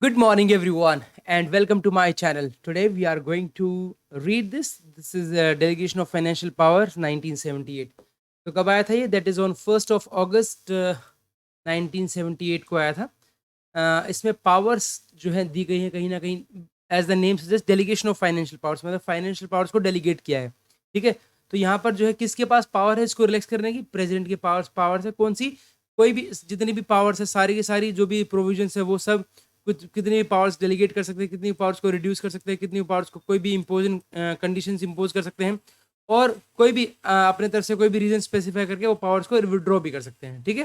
Good morning, everyone, and welcome to my channel. Today, we are going to read this. This is a Delegation of Financial Power, 1978. तो कब आया था ये? That is on 1st of August 1978 को आया था. इसमें powers जो है दी गई है कहीं ना कहीं as the name suggest delegation of financial powers, मतलब फाइनेंशियल पावर्स को डेलीगेट किया है. ठीक है, तो यहाँ पर जो है किसके पास पावर है इसको रिलैक्स करने की? प्रेसिडेंट के पावर्स है. कौन सी? कोई भी जितनी भी पावर्स है सारी की सारी जो भी प्रोविजंस है वो सब कुछ कितनी पावर्स डेलीगेट कर सकते हैं, कितनी पावर्स को रिड्यूस कर सकते हैं, कितनी पावर्स को कोई भी इम्पोजन कंडीशंस इम्पोज कर सकते हैं, और कोई भी अपने तरफ से कोई भी रीजन स्पेसिफाई करके वो पावर्स को विड्रॉ भी कर सकते हैं. ठीक है,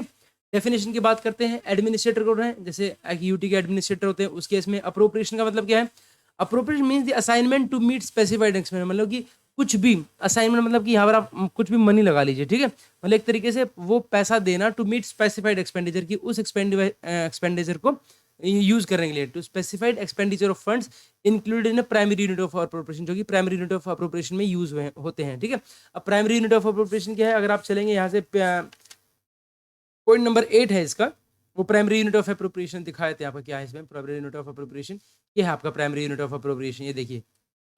डेफिनेशन की बात करते हैं. एडमिनिस्ट्रेटर को है, जैसे यूटी के एडमिनिस्ट्रेटर होते हैं, उस केस में अप्रोप्रिएशन का मतलब क्या है? Appropriation means the assignment to meet specified expenditure, मतलब कि कुछ भी असाइनमेंट, मतलब कि यहाँ पर आप कुछ भी मनी लगा लीजिए. ठीक है, मतलब एक तरीके से वो पैसा देना टू मीट स्पेसिफाइड एक्सपेंडिचर की, उस एक्सपेंडिचर को यूज करने के लिए, to specified expenditure of funds included in primary unit of appropriation, जो कि प्राइमरी यूनिट ऑफ अप्रोप्रिएशन में यूज होते हैं. ठीक है, अब प्राइमरी यूनिट ऑफ अप्रोप्रिएशन क्या है? अगर आप चलेंगे यहाँ से पॉइंट नंबर 8 है इसका, वो प्राइमरी यूनिट ऑफ अप्रोप्रिएशन दिखाए थे. यहाँ पर क्या है इसमें? प्राइमरी यूनिट ऑफ अप्रोप्रिएशन ये है आपका प्राइमरी यूनिट ऑफ अप्रोप्रिएशन. ये देखिए,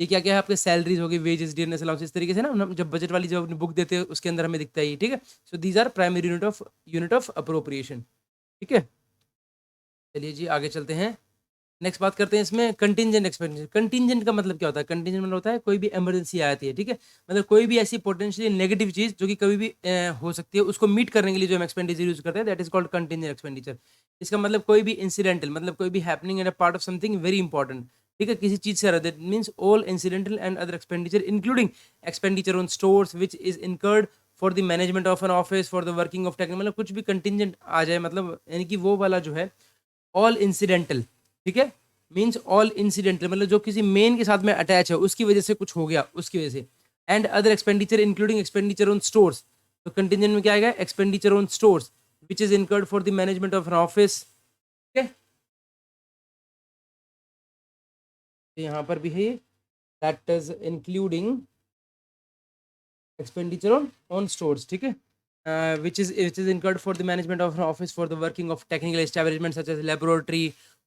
ये क्या क्या है आपके? सैलरीज होगी, वेजेस, डियरनेस अलाउंस, इस तरीके से ना हम जब बजट वाली जो अपनी बुक देते हैं उसके अंदर हमें दिखता है. ठीक है, so these are primary unit of appropriation. ठीक है, चलिए जी आगे चलते हैं. नेक्स्ट बात करते हैं इसमें कंटिंजेंट एक्सपेंडिचर. कंटिंजेंट का मतलब क्या होता है? कंटिंजेंट मतलब होता है कोई भी इमरजेंसी आती है. ठीक है, मतलब कोई भी ऐसी पोटेंशियली नेगेटिव चीज जो कि कभी भी हो सकती है, उसको मीट करने के लिए जो हम एक्सपेंडिचर यूज करते हैं, that is called contingent expenditure. इसका मतलब कोई भी इंसिडेंटल, मतलब कोई भी happening and a part of something very important. ठीक है, किसी चीज say that means all incidental and other expenditure including expenditure on stores which is incurred for the management of an office for the working of technique, मतलब कुछ भी contingent आ जाए, मतलब यानी कि वो वाला जो है ऑल इंसिडेंटल. ठीक है, मीन्स ऑल इंसिडेंटल, मतलब जो किसी मेन के साथ में अटैच है, उसकी वजह से कुछ हो गया, उसकी वजह से. And other expenditure including expenditure on stores, तो कंटिजेंट में क्या आएगा? Expenditure on stores which is incurred for the management of an office. ठीक है, तो यहाँ पर भी है that is including expenditure on stores. ठीक है, which is incurred for the management of an office for the working of technical establishments such as laboratory,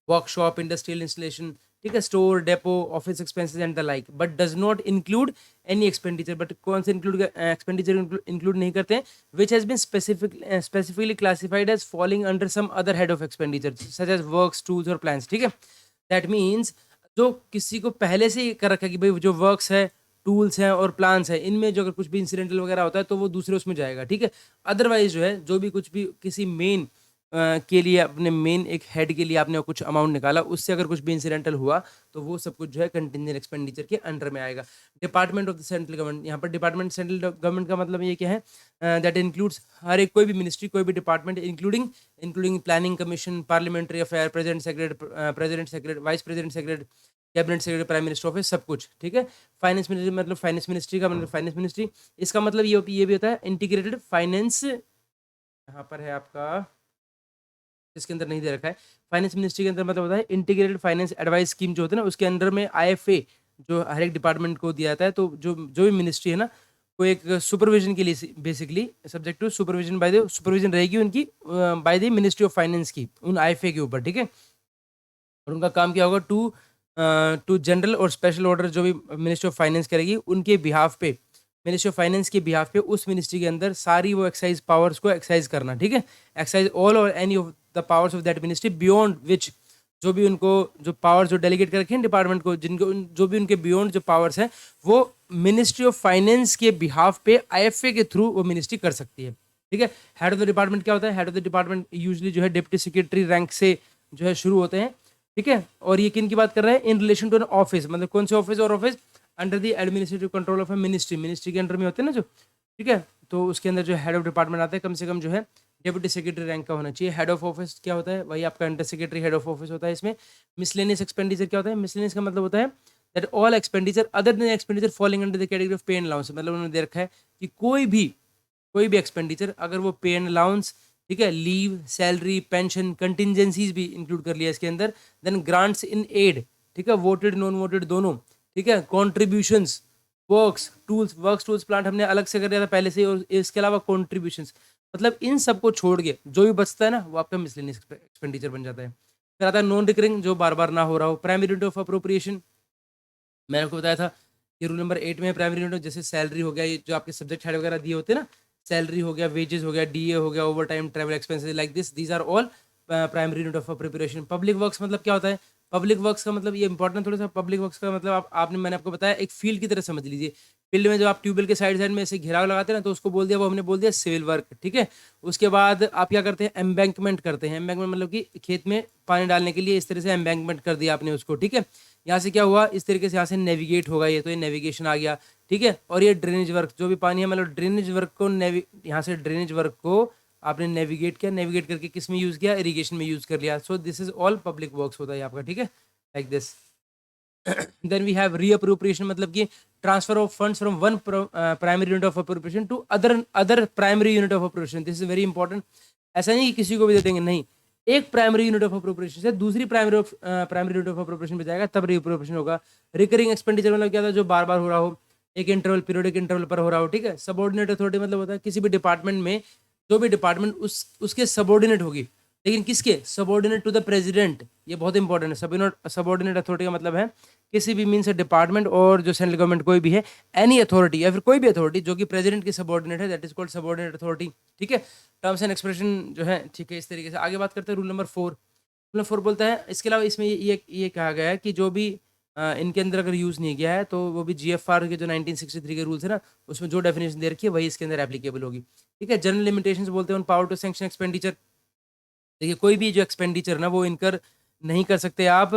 workshop, industrial installation. ठीक है, store, depot, office expenses and the like, but does not include any expenditure. But कौन से include expenditure include नहीं करते हैं? Which has been specifically classified as falling under some other head of expenditure such as works, tools और plans. ठीक है, that means जो किसी को पहले से ही कर रखा है कि भाई जो वर्क्स है, टूल्स हैं और प्लान्स हैं, इनमें जो अगर कुछ भी इंसिडेंटल वगैरह होता है तो वो दूसरे उसमें जाएगा. ठीक है, अदरवाइज जो है जो भी कुछ भी किसी मेन के लिए, अपने मेन एक हेड के लिए आपने कुछ अमाउंट निकाला, उससे अगर कुछ भी इंसिडेंटल हुआ तो वो सब कुछ जो है कंटिजेंट एक्सपेंडिचर के अंडर में आएगा. Department of the central government, यहाँ पर डिपार्टमेंट सेंट्रल गवर्नमेंट का मतलब ये क्या है? दैट इंक्लूड्स हर एक कोई भी मिनिस्ट्री, कोई भी department, including planning commission, parliamentary affair, president secretary, vice president secretary, cabinet secretary, prime minister office, सब कुछ. ठीक है, फाइनेंस मिनिस्ट्री मतलब फाइनेंस मिनिस्ट्री का मतलब फाइनेंस मिनिस्ट्री, इसका मतलब ये भी होता है इंटीग्रेटेड फाइनेंस. यहाँ पर है आपका, इसके अंदर नहीं दे रखा है. फाइनेंस मिनिस्ट्री के अंदर मतलब होता है इंटीग्रेटेड फाइनेंस एडवाइस स्कीम, जो होता है ना, उसके अंदर में आईएफए जो हर एक डिपार्टमेंट को दिया जाता है. तो जो जो भी मिनिस्ट्री है ना, वो एक सुपरविजन के लिए basically subject to supervision by the supervision रहेगी उनकी by the ministry of finance की उन आईएफए के ऊपर. ठीक है, और उनका काम क्या होगा? टू जनरल और स्पेशल ऑर्डर जो भी मिनिस्ट्री ऑफ फाइनेंस करेगी उनके बिहाफ पे, मिनिस्ट्री ऑफ फाइनेंस के बिहाफ पे उस मिनिस्ट्री के अंदर सारी वो एक्साइज पावर्स को एक्साइज करना. ठीक है, एक्साइज ऑल और any of the powers of that ministry beyond which, जो भी उनको जो पावर्स जो डेलीगेट कर रखे हैं डिपार्टमेंट को, जिनको जो भी उनके बियॉन्ड जो पावर्स हैं, वो मिनिस्ट्री ऑफ फाइनेंस के बिहाफ पे आईएफए के थ्रू वो मिनिस्ट्री कर सकती है. ठीक है, हेड ऑफ द डिपार्टमेंट क्या होता है? Head of the department usually जो है डिप्टी सेक्रेटरी रैंक से जो है शुरू होते हैं. ठीक है, और ये किन की बात कर रहे हैं? In relation to an office, मतलब कौन से ऑफिस? और office under the administrative control of a ministry, ministry के अंडर में होते हैं ना जो. ठीक है, तो उसके अंदर जो हेड ऑफ डिपार्टमेंट आता है, कम से कम जो है डेप्यूटी सेक्रेटरी रैंक का होना चाहिए. हेड ऑफ ऑफिस क्या होता है? वही आपका under secretary head of office होता है. इसमें मिसलेनियस एक्सपेंडिचर क्या होता है? मिसलेनियस का मतलब होता है that all expenditure other than expenditure falling under the category of पे एंड अलाउंस, मतलब उन्होंने दे रखा है कि कोई भी एक्सपेंडिचर अगर वो पे एंड अलाउंस, ठीक है, लीव, सैलरी, पेंशन, कंटिजेंसीज भी इंक्लूड कर लिया इसके अंदर, देन ग्रांट्स इन एड, ठीक है, वोटेड नॉन वोटेड दोनों, ठीक है, कॉन्ट्रीब्यूशंस, वर्क्स टूल्स प्लांट हमने अलग से कर दिया था पहले से, और इसके अलावा कॉन्ट्रीब्यूशंस, मतलब इन सबको छोड़ के जो भी बचता है ना वो आपका मिसलेनियस एक्सपेंडिचर बन जाता है. फिर आता है नॉन रिकरिंग, जो बार बार ना हो रहा हो। प्राइमरी यूनिट ऑफ अप्रोप्रिएशन, मैंने आपको बताया था कि रूल नंबर 8 में प्राइमरी यूनिट, जैसे सैलरी हो गया, ये जो आपके सब्जेक्ट हेड वगैरह दिए होते हैं ना, सैलरी हो गया, वेजेस हो गया, डीए हो गया, overtime, travel expenses, like this, these are all primary unit of preparation. Public works मतलब क्या होता है? पब्लिक वर्क्स का मतलब, ये इंपॉर्टेंट थोड़ा सा, पब्लिक वर्क्स का मतलब आपने, मैंने आपको बताया, एक फील्ड की तरह समझ लीजिए। फील्ड में जब आप ट्यूबवेल के साइड साइड में ऐसे घेराव लगाते हैं ना, तो उसको बोल दिया, वो हमने बोल दिया सिविल वर्क, ठीक है। उसके बाद आप क्या करते हैं? एम्बैंकमेंट करते हैं। एम्बैंकमेंट मतलब कि खेत में पानी डालने के लिए इस तरह से एम्बैंकमेंट कर दिया आपने उसको, ठीक है। यहाँ से क्या हुआ? इस तरीके से यहाँ से नेविगेट होगा ये, तो ये नेविगेशन आ गया, ठीक है। और ये ड्रेनेज वर्क, जो भी पानी है, मतलब ड्रेनेज वर्क को यहाँ से ड्रेनेज वर्क को आपने नेविगेट किया, नेविगेट करके किस में यूज किया? इरिगेशन में यूज कर लिया। So this is all public works होता है आपका, ठीक है, like this. Then we have reappropriation, मतलब कि transfer of funds from one primary unit of appropriation to other primary unit of appropriation. This is very important. ऐसा नहीं कि किसी को भी दे देंगे, नहीं, एक प्राइमरी यूनिट ऑफ अप्रोप्रिएशन से दूसरी प्राइमरी यूनिट ऑफ अप्रोप्रिएशन पे जाएगा, तब रीअप्रोप्रिएशन होगा। रिकरिंग एक्सपेंडिचर मतलब क्या था? जो बार बार हो रहा हो, एक इंटरवल, पीरियडिक इंटरवल पर हो रहा हो, ठीक है। सबऑर्डिनेट अथॉरिटी मतलब होता है किसी भी डिपार्टमेंट में, जो भी डिपार्टमेंट उसके सबऑर्डिनेट होगी, लेकिन किसके? Subordinate to the president. ये बहुत इंपॉर्टेंट है। सबऑर्डिनेट अथॉरिटी का मतलब है किसी भी मीन्स डिपार्टमेंट और जो सेंट्रल गवर्नमेंट कोई भी है, एनी अथॉरिटी या फिर कोई भी अथॉरिटी जो कि प्रेसिडेंट की सबऑर्डिनेट है, that is called subordinate authority, ठीक है। टर्म्स एंड एक्सप्रेशन जो है, ठीक है, इस तरीके से आगे बात करते हैं। रूल नंबर 4, रूल नंबर 4 बोलता है, इसके अलावा इसमें ये कहा गया है कि जो भी इनके अंदर अगर यूज नहीं किया है, तो वो भी जीएफआर के जो 1963 के रूल्स है ना, उसमें जो डेफिनेशन दे रखी है वही इसके अंदर एप्लीकेबल होगी, ठीक है। जनरल लिमिटेशंस बोलते हैं पावर टू सैंक्शन एक्सपेंडिचर। देखिए, कोई भी जो एक्सपेंडिचर ना, वो इनकर नहीं कर सकते आप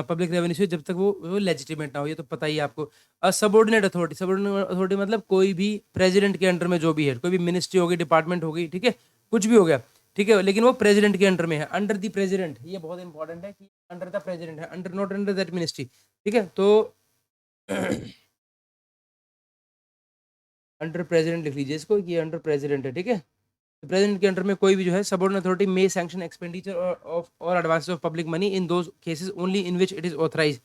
पब्लिक रेवेन्यू से, जब तक वो लेजिटिमेट ना हो, ये तो पता ही है आपको। सबऑर्डिनेट अथॉरिटी, सबऑर्डिनेट अथॉरिटी मतलब कोई भी प्रेसिडेंट के अंडर में जो भी है, कोई भी मिनिस्ट्री होगी, डिपार्टमेंट होगी, ठीक है, कुछ भी हो गया, ठीक है, लेकिन वो प्रेसिडेंट के अंडर में है, अंडर द प्रेसिडेंट। ये बहुत इंपॉर्टेंट है कि अंडर द प्रेसिडेंट है, under, not under that ministry, ठीक है। तो अंडर प्रेसिडेंट लिख लीजिए इसको, ये अंडर प्रेसिडेंट है, ठीक है। प्रेसिडेंट के अंडर में कोई भी जो है सबऑर्डिनेट अथॉरिटी में सैंक्शन एक्सपेंडिचर ऑफ और advances of public money in those cases only in which it is authorise.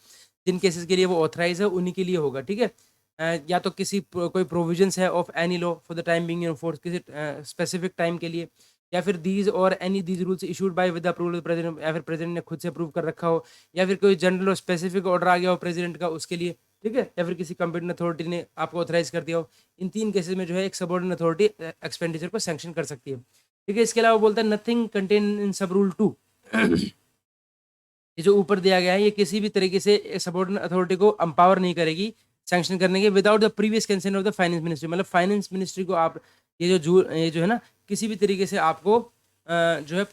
जिन केसेस के लिए वो ऑथराइज है, उन्हीं के लिए होगा, ठीक है। या तो किसी कोई प्रोविजंस है of any law for the time being in force, किसी स्पेसिफिक टाइम के लिए, या फिर दीज और any these rules issued by with the approval of president, या फिर प्रेसिडेंट ने खुद से अप्रूव कर रखा हो, या फिर कोई जनरल और स्पेसिफिक ऑर्डर आ गया हो प्रेसिडेंट का उसके लिए, ठीक है, या फिर किसी कंपिटेंट अथॉरिटी ने आपको ऑथराइज कर दिया हो। इन 3 केसेस में जो है एक सबऑर्डिनेट अथॉरिटी एक्सपेंडिचर को सैंक्शन कर सकती है, ठीक है। इसके अलावा बोलता है नथिंग कंटेन इन सब रूल 2। ये जो ऊपर दिया गया है, ये किसी भी तरीके से सबऑर्डिनेट अथॉरिटी को एम्पावर नहीं करेगी सैंक्शन करने के without the previous consent of the finance ministry. मतलब फाइनेंस मिनिस्ट्री को आप ये जो है ना, किसी भी तरीके से आपको जो है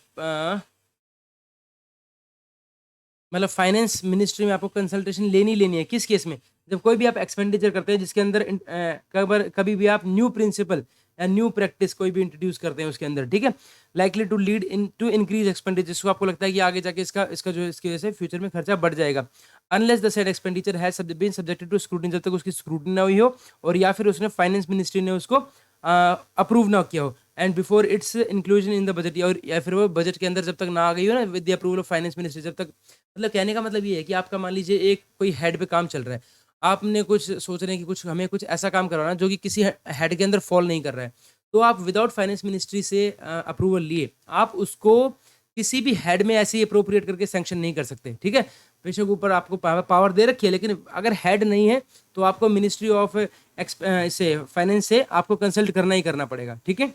मतलब फाइनेंस मिनिस्ट्री में आपको कंसल्टेशन लेनी है। किस केस में? जब कोई भी आप एक्सपेंडिचर करते हैं जिसके अंदर कभी भी आप न्यू प्रिंसिपल या न्यू प्रैक्टिस कोई भी इंट्रोड्यूस करते हैं उसके अंदर, ठीक है, likely to lead into increase expenditure, जिसको आपको लगता है कि आगे जाके इसका जो इसकी वजह से फ्यूचर में खर्चा बढ़ जाएगा। Unless the said expenditure has been subjected to scrutiny, जब तक उसकी स्क्रूटनी ना हुई हो, और या फिर उसने फाइनेंस मिनिस्ट्री ने उसको अप्रूव ना किया हो, and before it's inclusion in the budget, और या फिर वो बजट के अंदर जब तक ना आ गई हो ना with the approval of finance ministry, जब तक, मतलब कहने का मतलब ये है कि आपका मान लीजिए एक कोई हेड पे काम चल रहा है, आपने कुछ सोच रहे हैं कि कुछ हमें कुछ ऐसा काम करवाना जो कि किसी हेड के अंदर फॉल नहीं कर रहा है, तो आप विदाउट फाइनेंस मिनिस्ट्री से अप्रूवल लिए आप उसको किसी भी हेड में ऐसे ही अप्रोप्रिएट करके सैंक्शन नहीं कर सकते, ठीक है। बेशक ऊपर आपको पावर दे रखी है, लेकिन अगर हेड नहीं है तो आपको मिनिस्ट्री ऑफ से फाइनेंस से आपको कंसल्ट करना ही करना पड़ेगा, ठीक है।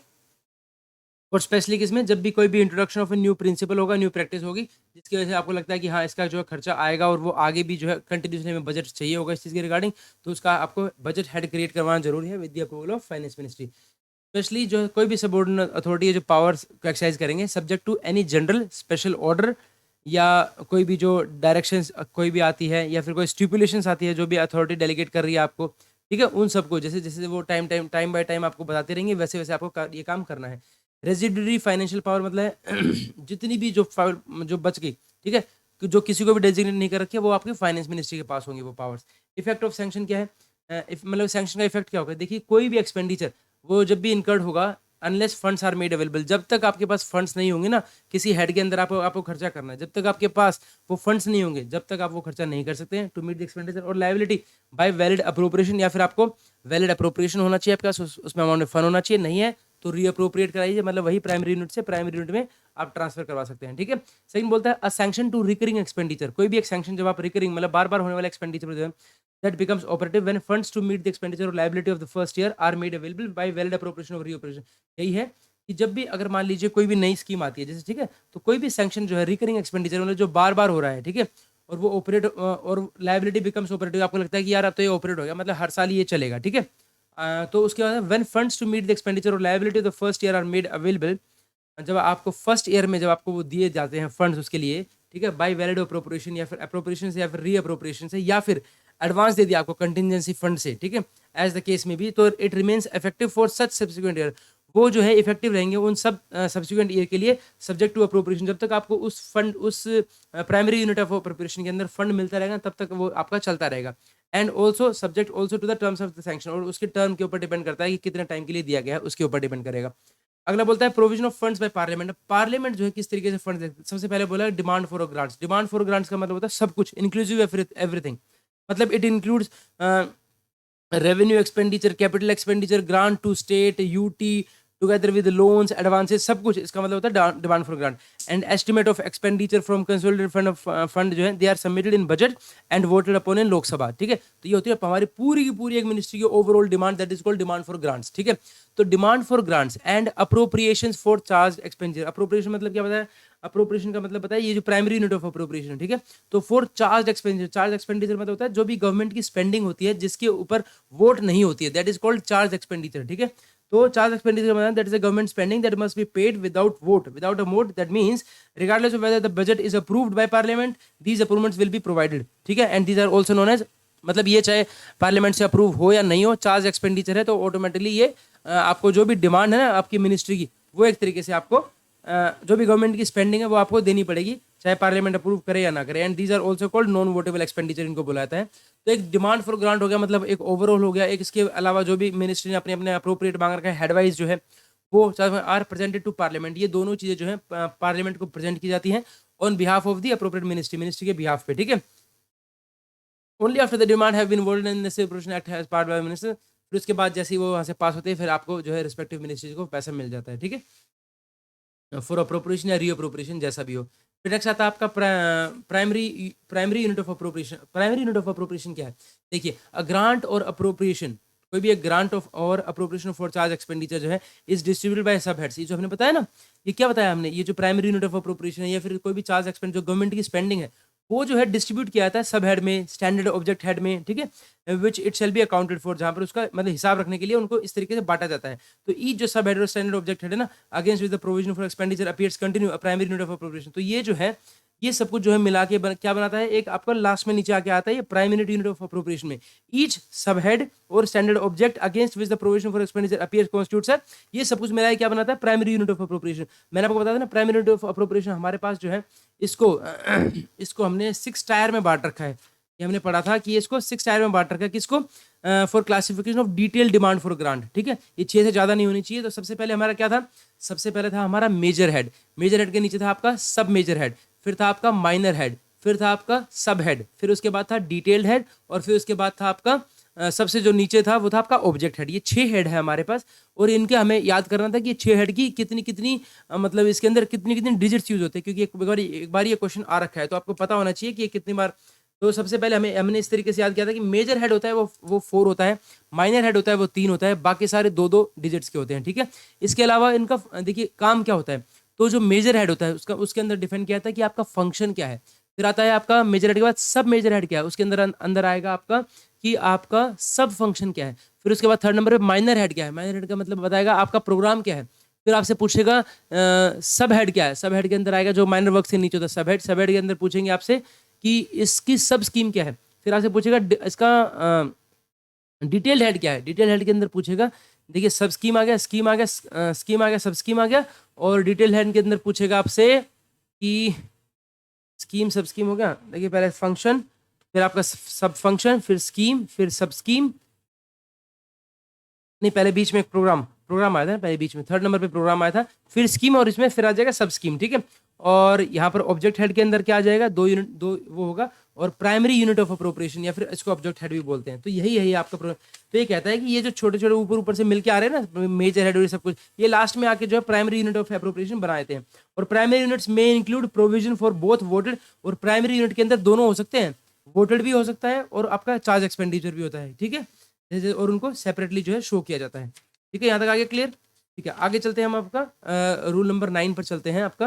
और स्पेशली किसमें? जब भी कोई भी introduction of a new principle होगा, न्यू प्रैक्टिस होगी, जिसकी वजह से आपको लगता है कि हाँ, इसका जो है खर्चा आएगा और वो आगे भी जो है कंटिन्यूसली में बजट चाहिए होगा इस चीज़ के रिगार्डिंग, तो उसका आपको बजट हेड क्रिएट करवाना जरूरी है with the approval of finance ministry. Specially जो है कोई भी सबऑर्डिनेट अथॉरिटी है जो पावर्स को एक्सरसाइज करेंगे subject to any general special order, या कोई भी जो डायरेक्शंस कोई भी आती है, या फिर कोई स्टिपुलेशंस आती है जो भी अथॉरिटी डेलीगेट कर रही है आपको, ठीक है, उन सबको जैसे जैसे वो टाइम बाय टाइम आपको बताते रहेंगे, वैसे वैसे आपको ये काम करना है। रेजिडरी फाइनेंशियल पावर मतलब है जितनी भी जो बच गई, ठीक है, जो किसी को भी डेजिग्नेट नहीं कर रखी है, वो आपके फाइनेंस मिनिस्ट्री के पास होंगी वो पावर्स। इफेक्ट ऑफ सैंक्शन क्या है? मतलब सैंक्शन का इफेक्ट क्या होगा? देखिए, कोई भी एक्सपेंडिचर वो जब भी इनकर्ड होगा, unless funds are made available, जब तक आपके पास फंड्स नहीं होंगे ना, किसी हेड के अंदर आपको खर्चा करना है, जब तक आपके पास वो फंड्स नहीं होंगे, जब तक आप वो खर्चा नहीं कर सकते हैं टू मीट द एक्सपेंडिचर और लायबिलिटी बाय वैलिड अप्रोप्रिएशन, या फिर आपको वैलिड अप्रोप्रिएशन होना चाहिए आपके पास, उसमें अमाउंट में फंड होना चाहिए, नहीं है तो रीअप्रोप्रिएट कराइए, मतलब वही प्राइमरी यूनिट से प्राइमरी यूनिट में आप ट्रांसफर करवा सकते हैं, ठीक है। सेकंड बोलता है अ सैंक्शन टू रिकरिंग एक्सपेंडिचर, कोई भी एक सैंक्शन जब आप रिकरिंग मतलब बार बार होने वाला एक्सपेंडिचर जो है that becomes operative when funds to meet the expenditure or liability of the first year are made available by valid appropriation or reappropriation। यही है कि जब भी अगर मान लीजिए कोई भी नई स्कीम आती है जैसे, ठीक है, तो कोई भी सैंक्शन जो है रिकरिंग एक्सपेंडिचर मतलब जो बार बार हो रहा है, ठीक है, और वो ऑपरेट और लाइबिलिटी बिकम्स ऑपरेटिव, आपको लगता है कि यार अब तो ये ऑपरेट हो गया, मतलब हर साल ये चलेगा, ठीक है। तो उसके बाद when funds to meet the expenditure और liability of the first year are made available, जब आपको फर्स्ट ईयर में जब आपको वो दिए जाते हैं फंड्स उसके लिए, ठीक है, बाय वैलिड अप्रोप्रिएशन या फिर अप्रोप्रिएशन से या फिर रीअप्रोप्रिएशन से या फिर एडवांस दे दिया आपको कंटिजेंसी फंड से, ठीक है, एज द केस में भी, तो it remains effective for such subsequent year, वो जो है इफेक्टिव रहेंगे उन सब सब्सिक्वेंट ईयर के लिए, सब्जेक्ट टू अप्रोप्रिएशन, जब तक आपको उस फंड उस प्राइमरी यूनिट ऑफ अप्रोप्रिएशन के अंदर फंड मिलता रहेगा तब तक वो आपका चलता रहेगा। And also subject also to the terms of the sanction, और उसके टर्म के ऊपर डिपेंड करता है कि कितने टाइम के लिए दिया गया है, उसके ऊपर डिपेंड करेगा। अगला बोलता है provision of funds by parliament, parliament जो है किस तरीके से फंड देती है। सबसे पहले बोला demand for grants, demand for grants का मतलब होता है सब कुछ इंक्लूसिव एवरीथिंग, मतलब it includes revenue expenditure, capital expenditure, grant to state, UT together with loans, advances, सब कुछ इसका मतलब होता है demand for grant. And estimate of expenditure from consolidated fund of fund जो है they are submitted in budget and voted upon in Lok Sabha, ठीक है। तो ये होती है हमारी पूरी की पूरी एक मिनिस्ट्री की overall demand, that is called demand for grants, ठीक है। तो demand for grants and appropriations for charge expenditure, appropriation मतलब क्या बताया, अप्रोप्रिएशन का मतलब बताया ये जो प्राइमरी यूनिट ऑफ अप्रोप्रिएशन, ठीक है। तो for charge expenditure, charge expenditure मतलब होता है जो भी गवर्नमेंट की स्पेंडिंग होती है जिसके ऊपर वोट नहीं होती है, that is called charge expenditure, ठीक है। तो चार्ज एक्सपेंडिचर मतलब that is a government spending that must be paid without vote, without a vote, that means regardless of whether the budget is approved by parliament, these approvements will be provided, ठीक है। And these are also known as, मतलब ये चाहे parliament से approve हो या नहीं हो, चार्ज एक्सपेंडिचर है तो ऑटोमेटिकली ये आपको जो भी डिमांड है ना आपकी मिनिस्ट्री की, वो एक तरीके से आपको जो भी गवर्नमेंट की स्पेंडिंग है वो आपको देनी पड़ेगी, चाहे पार्लियामेंट अप्रूव करे या ना करे। And these are also called non votable expenditure, इनको बोला जाता है। तो एक डिमांड फॉर ग्रांट हो गया, मतलब एक ओवरऑल हो गया, एक इसके अलावा जो भी मिनिस्ट्री ने अपने अपने अप्रोप्रिएट मांग रखा है, हेडवाइज जो है वो आर प्रेजेंटेड टू पार्लियामेंट, ये दोनों चीजें जो है पार्लियामेंट को प्रेजेंट की जाती हैं on behalf of the appropriate ministry, ministry के बिहाफ पे, ठीक है। Only after the demand have been voted in this appropriation act has pass by minister, फिर उसके बाद जैसे ही वो वहां से पास होते हैं फिर आपको जो है रिस्पेक्टिव मिनिस्ट्री को पैसा मिल जाता है, ठीक है, फॉर अप्रोप्रिएशन या रीअप्रोप्रिएशन जैसा भी हो। फिर नेक्स्ट आता है आपका primary primary unit of appropriation. Primary unit of appropriation क्या है, देखिए अ ग्रांट और अप्रोप्रिएशन, कोई भी एक ग्रांट ऑफ और अप्रोप्रिएशन फॉर चार्ज एक्सपेंडिचर जो है इज डिस्ट्रीब्यूटेड बाय सब हेड्स, ये जो हमने बताया ना, ये क्या बताया हमने, ये जो प्राइमरी यूनिट ऑफ अप्रोप्रिएशन है या फिर कोई भी चार्ज एक्सपेंड जो गवर्नमेंट की स्पेंडिंग है वो जो है डिस्ट्रीब्यूट किया जाता है सब हेड में, स्टैंडर्ड ऑब्जेक्ट हेड में, ठीक है, which it shall B accounted for, जहां पर उसका मतलब हिसाब रखने के लिए उनको इस तरीके से बांटा जाता है। तो ईच जो सब हेड और स्टैंडर्ड ऑब्जेक्ट हेड है ना against with the provision for expenditure appears continue a primary unit of appropriation, तो ये जो है ये सब कुछ जो है मिला के क्या बनाता है, एक आपका लास्ट में नीचे आके आता है ये प्राइमरी यूनिट ऑफ अप्रोप्रिएशन में ईच सब हेड और standard object against which the provision for expenditure appears constitutes है, ये सब कुछ मिला के क्या बनाता है प्राइमरी यूनिट ऑफ अप्रोप्रिएशन। मैंने आपको बताया था ना प्राइमरी यूनिट ऑफ अप्रोप्रिएशन हमारे पास जो है इसको इसको हमने 6 टायर में बांट रखा है, ये हमने पढ़ा था कि इसको 6 टायर में बांट रखा है, किसको, for classification of detail demand for grant, ठीक है, ये 6 से ज्यादा नहीं होनी चाहिए। तो सबसे पहले हमारा क्या था, सबसे पहले था हमारा मेजर हेड, मेजर हेड के नीचे था आपका सब मेजर हेड, फिर था आपका माइनर हेड, फिर था आपका सब हेड, फिर उसके बाद था डिटेल्ड हेड, और फिर उसके बाद था आपका सबसे जो नीचे था वो था आपका ऑब्जेक्ट हेड। ये 6 हेड है हमारे पास, और इनके हमें याद करना था कि ये 6 हेड की कितनी कितनी मतलब इसके अंदर कितनी कितनी डिजिट्स यूज होते हैं, क्योंकि एक बार ये क्वेश्चन आ रखा है तो आपको पता होना चाहिए कि ये कितनी बार। तो सबसे पहले हमने इस तरीके से याद किया था कि मेजर हेड होता है वो 4 होता है, माइनर हेड होता है वो 3 होता है, बाकी सारे 2-2 डिजिट्स के होते हैं, ठीक है। इसके अलावा इनका देखिए काम क्या होता है, तो जो मेजर हेड होता है उसके अंदर डिफाइन किया था कि आपका फंक्शन क्या है। फिर आता है आपका मेजर हेड के बाद सब मेजर हेड क्या है, उसके अंदर आएगा आपका कि आपका सब फंक्शन क्या है। फिर उसके बाद थर्ड नंबर पे माइनर हेड क्या है, माइनर हेड का मतलब बताएगा आपका प्रोग्राम क्या है। फिर आपसे पूछेगा सब हेड क्या है, सब हेड के अंदर आएगा जो माइनर वर्क से नीचे होता है सब हेड, सब हेड के अंदर पूछेंगे आपसे कि इसकी सब स्कीम क्या है। फिर आपसे पूछेगा इसका डिटेल्ड हेड क्या है, डिटेल हेड के अंदर पूछेगा, देखिए सब स्कीम आ गया, स्कीम आ गया, स्कीम आ गया, सब स्कीम आ गया, और डिटेल हेड के अंदर पूछेगा आपसे कि स्कीम सब स्कीम हो गया। देखिए पहले फंक्शन, फिर आपका सब फंक्शन, फिर स्कीम, फिर सब स्कीम, नहीं पहले बीच में एक प्रोग्राम प्रोग्राम आया था पहले बीच में, थर्ड नंबर पे प्रोग्राम आया था, फिर स्कीम और इसमें फिर आ जाएगा सब स्कीम, ठीक है। और यहाँ पर ऑब्जेक्ट हेड के अंदर क्या आ जाएगा, 2 यूनिट, 2 वो होगा, और प्राइमरी यूनिट ऑफ अप्रोप्रिएशन या फिर इसको ऑब्जेक्ट हेड भी बोलते हैं। तो यही आपका तो ये कहता है कि ये जो छोटे छोटे ऊपर ऊपर से मिलके आ रहे हैं ना, मेजर हेड और सब कुछ, ये लास्ट में आके जो है प्राइमरी यूनिट ऑफ अप्रोप्रिएशन बनाते हैं। और प्राइमरी यूनिट्स में include provision for both voted, और प्राइमरी यूनिट के अंदर दोनों हो सकते हैं, वोटेड भी हो सकता है और आपका चार्ज एक्सपेंडिचर भी होता है, ठीक है। जैसे और उनको सेपरेटली जो है शो किया जाता है, ठीक है। यहाँ तक आगे क्लियर, ठीक है। आगे चलते हैं हम आपका रूल नंबर 9 पर चलते हैं। आपका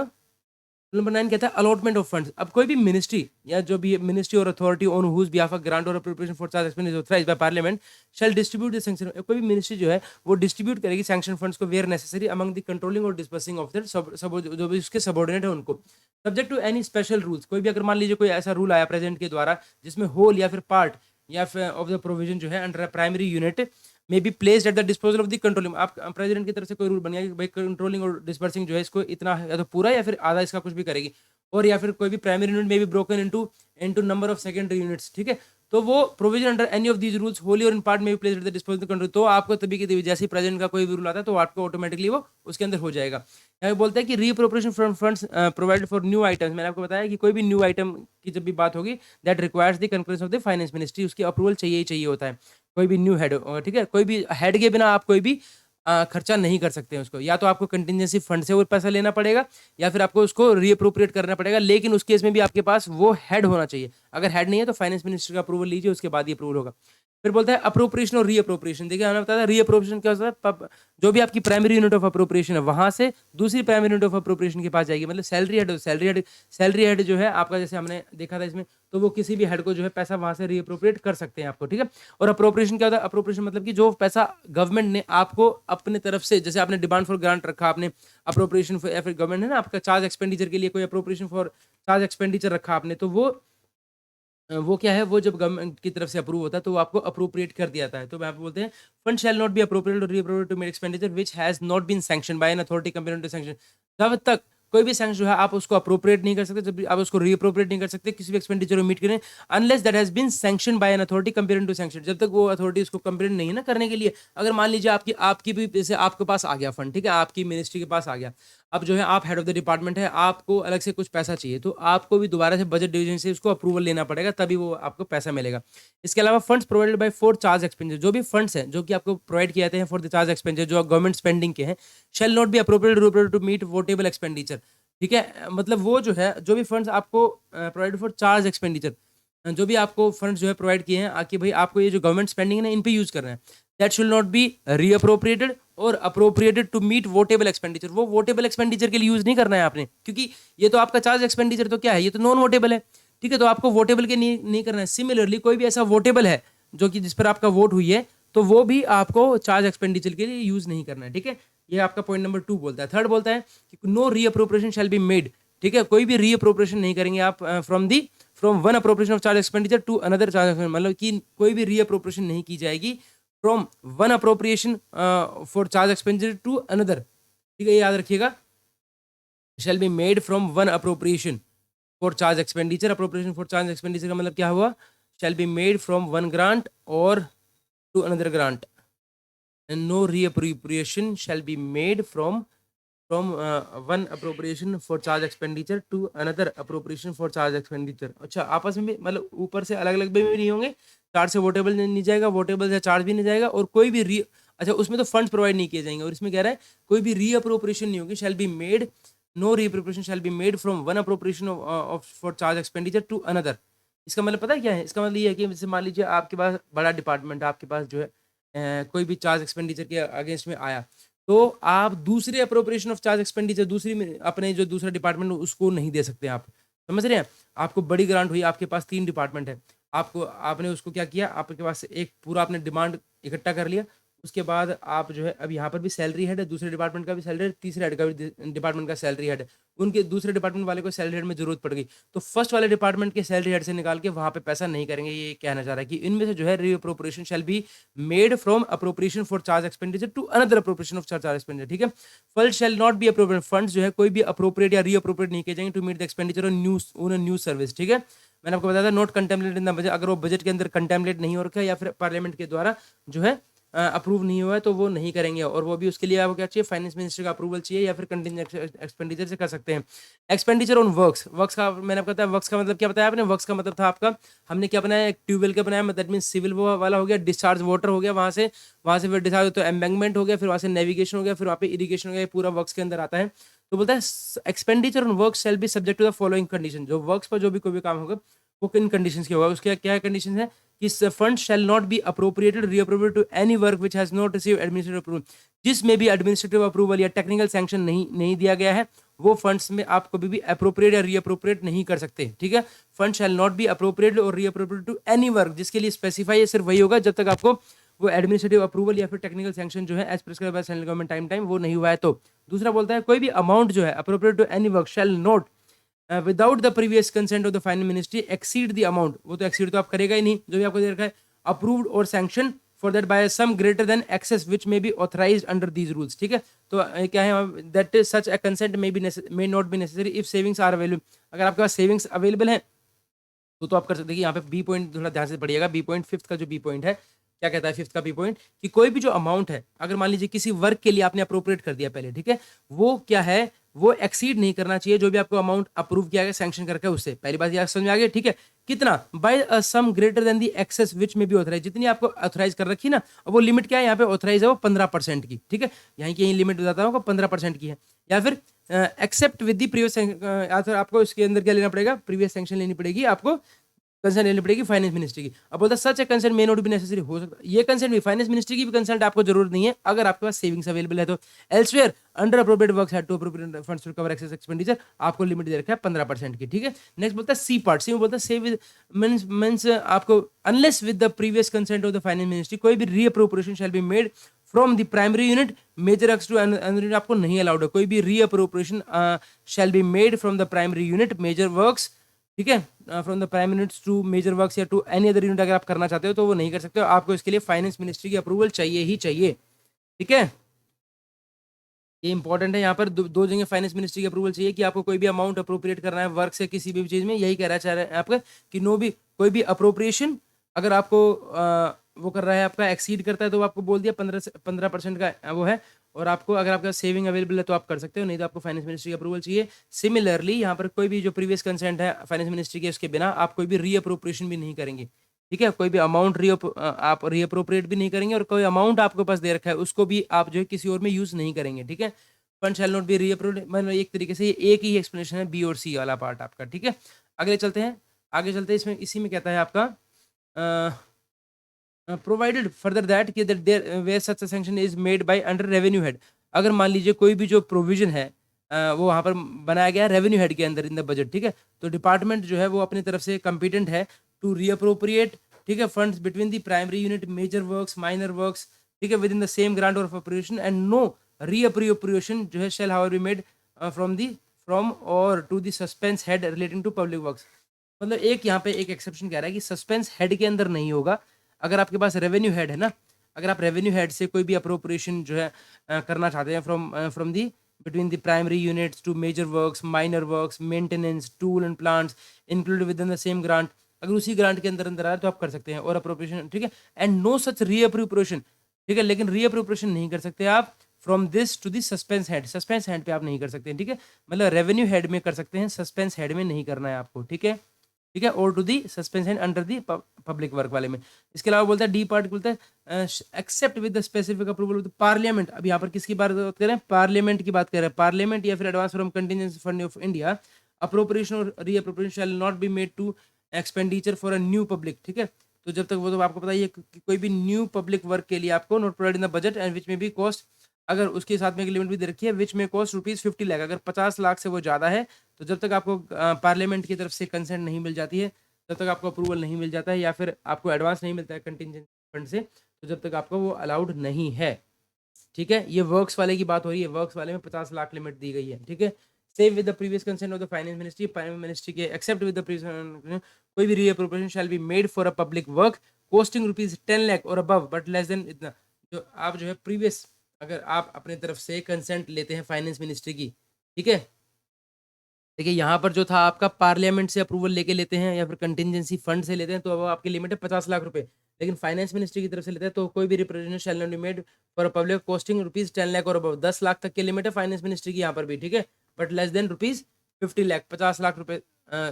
रूल नंबर 9 कहता है अलॉटमेंट ऑफ फंड्स। अब कोई भी मिनिस्ट्री या जो भी मिनिस्ट्री और authority on whose behalf of grant और appropriation for charge expenditure authorised by parliament shall distribute the sanction. कोई भी मिनिस्ट्री जो है वो डिस्ट्रीब्यूट करेगी सैंक्शन फंड्स को where necessary among the controlling और डिस्पर्सिंग ऑफ जो भी उसके सबऑर्डिनेट है उनको, subject to any special rules. कोई भी अगर मान लीजिए कोई ऐसा रूल आया प्रेसिडेंट के द्वारा जिसमें होल या फिर पार्ट या फिर ऑफ द प्रोविजन जो है under primary unit may be placed at the disposal of the controlling. आप प्रेसिडेंट की तरफ से कोई रूल बन गया कि भाई कंट्रोलिंग और डिस्पर्सिंग जो है इसको इतना या तो पूरा या फिर आधा इसका कुछ भी करेगी, और या फिर कोई भी प्राइमरी यूनिट में भी broken into number of secondary units, ठीक है। तो वो provision under any of these rules Holi और इन पार्ट में भी placed at the disposal of the control. तो आपको तभी की तभी जैसे ही प्रेसिडेंट का कोई भी रूल आता है तो आपको ऑटोमेटिकली वो उसके अंदर हो जाएगा। यहाँ पे बोलते हैं कि reappropriation from funds provided for new items. मैंने आपको बताया कि कोई भी न्यू आइटम की जब भी बात होगी that requires the concurrence of the finance ministry, उसकी अप्रूवल चाहिए ही चाहिए होता है। कोई भी न्यू हेड, ठीक है, कोई भी हेड के बिना आप कोई भी खर्चा नहीं कर सकते हैं उसको। या तो आपको कंटिजेंसी फंड से वो पैसा लेना पड़ेगा या फिर आपको उसको रीअप्रोप्रिएट करना पड़ेगा, लेकिन उस केस में भी आपके पास वो हेड होना चाहिए। अगर हेड नहीं है तो फाइनेंस मिनिस्टर का अप्रूवल लीजिए, उसके बाद ही अप्रूवल होगा। फिर बोलता है अप्रोप्रिएशन और रीअप्रोप्रिएशन। देखिए हमने बताया रीअप्रोप्रिएशन क्या होता है, जो भी आपकी प्राइमरी यूनिट ऑफ अप्रोप्रिएशन है वहां से दूसरी प्राइमरी यूनिट ऑफ अप्रोप्रिएशन के पास जाएगी। मतलब सैलरी हेड जो है आपका, जैसे हमने देखा था इसमें, तो वो किसी भी हेड को जो है पैसा वहां से रीअप्रोप्रिएट कर सकते हैं आपको, ठीक है। और अप्रोप्रिएशन क्या होता है, अप्रोप्रिएशन मतलब कि जो पैसा गवर्नमेंट ने आपको अपने तरफ से, जैसे आपने डिमांड फॉर ग्रांट रखा, आपने अप्रोप्रिएशन या फिर गवर्नमेंट है ना आपका चार्ज एक्सपेंडिचर के लिए कोई अप्रोप्रिएशन फॉर चार्ज एक्सपेंडिचर रखा आपने, तो वो क्या है, वो जब गवर्नमेंट की तरफ से अप्रूव होता है तो वो आपको अप्रोप्रिएट कर दिया जाता है। तो वहाँ पे बोलते हैं fund shall not be appropriate और reappropriate to made expenditure which has not been sanctioned by an authority competent to sanction. जब तक कोई भी सैंक्शन जो है आप उसको अप्रोप्रिएट नहीं कर सकते, जब भी आप उसको रीअप्रोप्रिएट नहीं कर सकते किसी भी एक्सपेंडिचर को मीट करें, unless that has been sanctioned by an authority competent to sanction. जब तक वो अथॉरिटी उसको कंपेरेंट नहीं है ना करने के लिए। अगर मान लीजिए आपकी भी जैसे आपके पास आ गया फंड, ठीक है, आपकी मिनिस्ट्री के पास आ गया, अब जो है आप हेड ऑफ द डिपार्टमेंट है, आपको अलग से कुछ पैसा चाहिए, तो आपको भी दोबारा से बजट डिवीजन से उसको अप्रूवल लेना पड़ेगा, तभी वो आपको पैसा मिलेगा। इसके अलावा funds provided by for charge expenditure, जो भी फंड्स हैं जो कि आपको प्रोवाइड किए जाते हैं फॉर द चार्ज एक्सपेंडिचर जो गवर्नमेंट स्पेंडिंग के हैं, shall not be appropriate to meet votable expenditure, ठीक है। मतलब वो जो है जो भी फंड्स आपको प्रोवाइड फॉर चार्ज एक्सपेंडिचर, जो भी आपको फंड्स जो है प्रोवाइड किए हैं कि भाई आपको ये जो गवर्नमेंट स्पेंडिंग है ना इन पे यूज करना है, that should not be reappropriated और appropriated to meet votable expenditure. वो वोटेबल एक्सपेंडिचर के लिए यूज नहीं करना है आपने, क्योंकि ये तो आपका चार्ज एक्सपेंडिचर तो क्या है, ये तो नॉन वोटेबल है, ठीक है। तो आपको वोटेबल के नहीं करना है। सिमिलरली कोई भी ऐसा वोटेबल है जो कि जिस पर आपका वोट हुई है, तो वो भी आपको चार्ज एक्सपेंडिचर के लिए यूज नहीं करना है, ठीक है। ये आपका पॉइंट नंबर 2 बोलता है। थर्ड बोलता है कि no reappropriation shall be made, ठीक है, कोई भी रीअप्रोप्रिएशन नहीं करेंगे आप from one appropriation of charge expenditure to another charge, मतलब कि कोई भी रीअप्रोप्रिएशन नहीं की जाएगी from one appropriation for charge expenditure to another, ठीक है, ये याद रखिएगा। Shall be made from one appropriation for charge expenditure. Appropriation for charge expenditure का मतलब क्या हुआ, shall be made from one grant और to another grant, and no reappropriation shall be made from one appropriation for charge expenditure to another appropriation for charge expenditure. अच्छा, आपस में भी मतलब ऊपर से अलग अलग भी नहीं होंगे, चार्ज से वोटेबल नहीं जाएगा, वोटेबल से चार्ज भी नहीं जाएगा, और कोई भी अच्छा उसमें तो फंड्स प्रोवाइड नहीं किए जाएंगे, और इसमें कह रहा है कोई भी रीअप्रोप्रिएशन नहीं होगी, shall be made, no reappropriation shall be made from one appropriation of for charge expenditure to another. इसका मतलब पता है क्या है, इसका मतलब ये है कि जैसे मान लीजिए आपके पास बड़ा डिपार्टमेंट है, आपके पास जो है कोई भी चार्ज एक्सपेंडिचर के अगेंस्ट में आया, तो आप दूसरे अप्रोप्रिएशन ऑफ चार्ज एक्सपेंडिचर दूसरी में अपने जो दूसरा डिपार्टमेंट उसको नहीं दे सकते आप, समझ रहे हैं। आपको बड़ी ग्रांट हुई, आपके पास 3 डिपार्टमेंट है, आपने उसको क्या किया, आपके पास एक पूरा आपने डिमांड इकट्ठा कर लिया, उसके बाद आप जो है अब यहाँ पर भी सैलरी हेड है, दूसरे डिपार्टमेंट का भी सैलरी हेड, तीसरे हेड का भी डिपार्टमेंट का सैलरी हेड है, उनके दूसरे डिपार्टमेंट वाले को सैलरी हेड में जरूरत पड़ गई, तो फर्स्ट वाले डिपार्टमेंट के सैलरी हेड से निकाल के वहाँ पे पैसा नहीं करेंगे। ये कहना चाह रहा है कि इनमें से जो है reappropriation shall be made from appropriation for charge expenditure to another appropriation of charge expenditure, ठीक है। Fund shall not be appropriate, funds जो है कोई भी अप्रोप्रिएट या रीअप्रोप्रिएट नहीं किए जाएंगे to meet the expenditure on news service, ठीक है। मैंने आपको बताया था not contemplate in the budget, अगर वो बजट के अंदर कंटेम्पलेट नहीं हो रखा है या फिर पार्लियामेंट के द्वारा जो है अप्रूव नहीं हुआ है तो वो नहीं करेंगे, और वो भी उसके लिए आपको क्या चाहिए, फाइनेंस मिनिस्टर का अप्रूवल चाहिए, या फिर कंटिजेंट एक्सपेंडिचर से कर सकते हैं। एक्सपेंडिचर ऑन वर्क्स, वर्क्स का मैंने आपको बताया, वर्क्स का मतलब क्या बताया आपने, वर्क्स का मतलब था आपका, हमने क्या बनाया, एक ट्यूबवेल का बनाया, दैट मीन सिविल वो वाला हो गया, डिस्चार्ज वाटर हो गया, वहाँ से फिर डिस्चार्ज तो एम्बैंकमेंट हो गया, फिर वहाँ से नेविगेशन हो गया, फिर वहाँ पे इरिगेशन हो गया, ये पूरा वर्क्स के अंदर आता है। तो बोलता है expenditure on work shall be subject to the following condition, जो वर्क्स पर जो भी कोई भी काम होगा वो किन कंडीशंस के होगा, उसके क्या कंडीशन है कि fund shall not be appropriated reappropriate to any work which has not received administrative approval, जिसमें भी एडमिनिस्ट्रेटिव अप्रूवल या टेक्निकल सैंक्शन नहीं दिया गया है, वो फंड्स में आप कभी भी अप्रोप्रिएट या रीअप्रोप्रिएट नहीं कर सकते। ठीक है, fund shall not be appropriate और रीअप्रोप्रिएट टू एनी वर्क, जिसके लिए स्पेसिफाई है सिर्फ वही होगा जब तक आपको वो एडमिनिस्ट्रेटिव अप्रूवल या फिर टेक्निकल सैंक्शन जो है as prescribe by central government time वो नहीं हुआ है। तो दूसरा बोलता है कोई भी अमाउंट जो है appropriate to any work shall not without the previous consent of the finance ministry exceed the amount, वो तो एक्सीड तो आप करेगा ही नहीं, जो भी आपको दे रखा है अप्रूव्ड और sanction for that by some greater than excess which may be authorised under these rules. ठीक है, तो क्या है that such a consent may not be necessary if savings are available, अगर आपके पास सेविंग्स अवेलेबल है तो आप कर सकते हैं। यहाँ पे बी पॉइंट थोड़ा ध्यान से पढ़िएगा, बी पॉइंट फिफ्थ का जो बी पॉइंट है क्या कहता है, फिफ्थ का बी पॉइंट कि कोई भी जो अमाउंट है, अगर मान लीजिए किसी वर्क के लिए आपने अप्रोप्रिएट कर दिया पहले, ठीक है, वो क्या है, वो एक्सीड नहीं करना चाहिए जो भी आपको अमाउंट अप्रूव किया गया सैंक्शन करके उससे, पहली बात ये समझ में आ गई। ठीक है, कितना, बाय अ सम ग्रेटर देन दी एक्सेस विच में भी ऑथराइज, जितनी आपको ऑथराइज कर रखी ना, वो लिमिट क्या है यहाँ पे ऑथराइज है वो 15% की। ठीक है, यहाँ की यही लिमिट बताता हूँ 15% की है, या फिर एक्सेप्ट विद दी प्रीवियस, या फिर आपको इसके अंदर क्या लेना पड़ेगा, प्रीवियस सैंक्शन लेनी पड़ेगी आपको, कंसर्न लेनी पड़ेगी फाइनेंस मिनिस्ट्री की। अब बोलता such a concern may not be necessary, हो सकता है ये कंसर्न भी फाइनेंस मिनिस्ट्री की भी कंसर्न आपको जरूरत नहीं है अगर आपके पास सेविंग्स अवेलेबल है तो। Elsewhere under appropriate works head to appropriate funds to cover excess expenditure, आपको लिमिट दे रखा है 15% की। ठीक है, नेक्स्ट बोलता है सी पार्ट, सी में बोलता है सेव मींस आपको unless with the previous consent of the finance ministry कोई भी reappropriation shall be made from the primary unit major works to another unit, आपको नहीं अलाउड है कोई भी reappropriation shall be made from the primary unit major works, ठीक है, from the prime units to major works या to any other unit अगर आप करना चाहते हो तो वो नहीं कर सकते हो, आपको इसके लिए फाइनेंस मिनिस्ट्री की अप्रूवल चाहिए ही चाहिए। ठीक है, ये इंपॉर्टेंट है, यहाँ पर दो जगह फाइनेंस मिनिस्ट्री की अप्रूवल चाहिए कि आपको कोई भी अमाउंट अप्रोप्रिएट करना है वर्क से किसी भी चीज में, यही कह रहा चाह रहा है आपका कि नो भी कोई भी अप्रोप्रिएशन अगर आपको वो कर रहा है आपका एक्सीड करता है तो आपको बोल दिया 15% का वो है, और आपको अगर आपका सेविंग अवेलेबल है तो आप कर सकते हो, नहीं तो आपको फाइनेंस मिनिस्ट्री की अप्रूवल चाहिए। सिमिलरली यहाँ पर कोई भी जो प्रीवियस कंसेंट है फाइनेंस मिनिस्ट्री के उसके बिना आप कोई भी रीअप्रोप्रिएशन भी नहीं करेंगे। ठीक है, कोई भी अमाउंट आप रीअप्रोप्रिएट भी नहीं करेंगे, और कोई अमाउंट आपके पास दे रखा है उसको भी आप जो है किसी और में यूज नहीं करेंगे। ठीक है, फंड शैल नॉट बी रीअप्रूव्ड, मतलब एक तरीके से ये एक ही एक्सप्लेनेशन है बी और सी वाला पार्ट आपका। ठीक है, अगले चलते हैं, आगे चलते हैं, इसमें इसी में कहता है आपका प्रोवाइडेड फर्दर दैट कि there were such a sanction is made by under revenue head, अगर मान लीजिए कोई भी जो प्रोविजन है वो वहाँ पर बनाया गया रेवेन्यू हेड के अंदर इन द बजट, ठीक है, तो डिपार्टमेंट जो है वो अपनी तरफ से कंपिटेंट है टू रीअप्रोप्रिएट, ठीक है, funds between the primary unit major works minor works, ठीक है, within the same grant of appropriation and no reappropriation जो है shall however be made from और to the suspense head relating to public works, मतलब एक यहाँ पे एक एक्सेप्शन कह रहा है कि सस्पेंस हेड के अंदर नहीं होगा, अगर आपके पास रेवेन्यू हेड है ना, अगर आप रेवेन्यू हेड से कोई भी अप्रोप्रिएशन जो है करना चाहते हैं from the between the primary units to major works minor works maintenance tool and plants included within the same grant, अगर उसी ग्रांट के अंदर अंदर आए तो आप कर सकते हैं और अप्रोप्रिएशन, ठीक है, एंड नो सच रीअप्रोप्रिएशन, ठीक है, लेकिन रीअप्रोप्रिएशन नहीं कर सकते आप from this to this suspense head पे आप नहीं कर सकते हैं। ठीक है, मतलब रेवेन्यू हेड में कर सकते हैं, सस्पेंस हेड में नहीं करना है आपको। ठीक है, ठीक है, और to the suspense and under the public work वाले में। इसके अलावा बोलता है डी पार्ट बोलता है except with the specific approval of the parliament, अब यहाँ पर किसकी बात कर रहे हैं, पार्लियामेंट की बात कर रहे हैं, पार्लियामेंट या फिर advance from contingency fund of India appropriation और reappropriation shall not be made to expenditure for a new public, ठीक है, तो जब तक वो तो आपको पता ही है कि कोई भी न्यू पब्लिक वर्क के लिए आपको not provide in the budget and which में भी कॉस्ट, अगर उसके साथ में एक लिमिट भी दे रखी है विच में कॉस्ट ₹50 लाख, अगर 50 लाख से वो ज़्यादा है तो जब तक आपको पार्लियामेंट की तरफ से कंसेंट नहीं मिल जाती है जब तक आपको अप्रूवल नहीं मिल जाता है या फिर आपको एडवांस नहीं मिलता है कंटिजेंसी फंड से, तो जब तक आपको वो अलाउड नहीं है। ठीक है, ये वर्क्स वाले की बात हो रही है, वर्क्स वाले में 50 लाख लिमिट दी गई है। ठीक है, save with the previous consent of the finance ministry के एक्सेप्ट विद द प्रीवियस कोई भी reappropriation shall be made for a public work costing ₹10 lakh और अबव बट लेस देन इतना, जो आप जो है प्रीवियस अगर आप अपने तरफ से कंसेंट लेते हैं फाइनेंस मिनिस्ट्री की, ठीक है, देखिए यहाँ पर जो था आपका पार्लियामेंट से अप्रूवल लेके लेते हैं या फिर कंटिजेंसी फंड से लेते हैं तो अब आपकी लिमिट है 50 लाख रुपए, लेकिन फाइनेंस मिनिस्ट्री की तरफ से लेते हैं तो कोई भी representation shell not be made for a public costing rupees 10 lakh और अबव। 10 लाख तक की लिमिट है फाइनेंस मिनिस्ट्री की यहाँ पर भी, ठीक है, but less than rupees 50 lakh, 50 lakh रुपए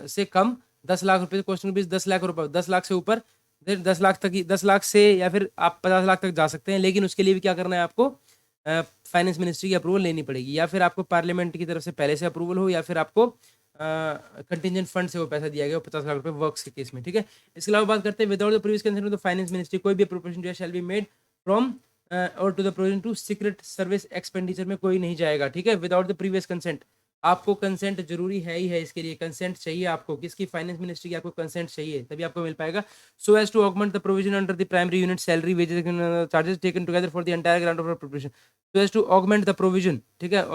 से कम, 10 लाख रुपए कॉस्टिंग रुपीज 10 लाख और अबव, 10 लाख से ऊपर, फिर 10 लाख तक ही, 10 लाख से या फिर आप 50 लाख तक जा सकते हैं, लेकिन उसके लिए भी क्या करना है आपको, फाइनेंस मिनिस्ट्री की अप्रूवल लेनी पड़ेगी, या फिर आपको पार्लियामेंट की तरफ से पहले से अप्रूवल हो, या फिर आपको कंटिजेंट फंड से वो पैसा दिया गया हो 50 लाख रुपए वर्क्स के केस में, ठीक है। इसके अलावा बात करते हैं without the previous consent of the finance ministry कोई भी अप्रोप्रिएशन जो है शैल बी मेड फ्रॉम और to the provision to secret service expenditure में कोई नहीं जाएगा, ठीक है, विदाउट द प्रीवियस कंसेंट। आपको कंसेंट जरूरी है ही है, इसके लिए कंसेंट चाहिए आपको, किसकी, फाइनेंस मिनिस्ट्री की आपको कंसेंट चाहिए, तभी आपको मिल पाएगा। So as to augment the provision under the primary unit salary wages charges taken together for the entire grant of appropriation, so as to augment the provision, ठीक है,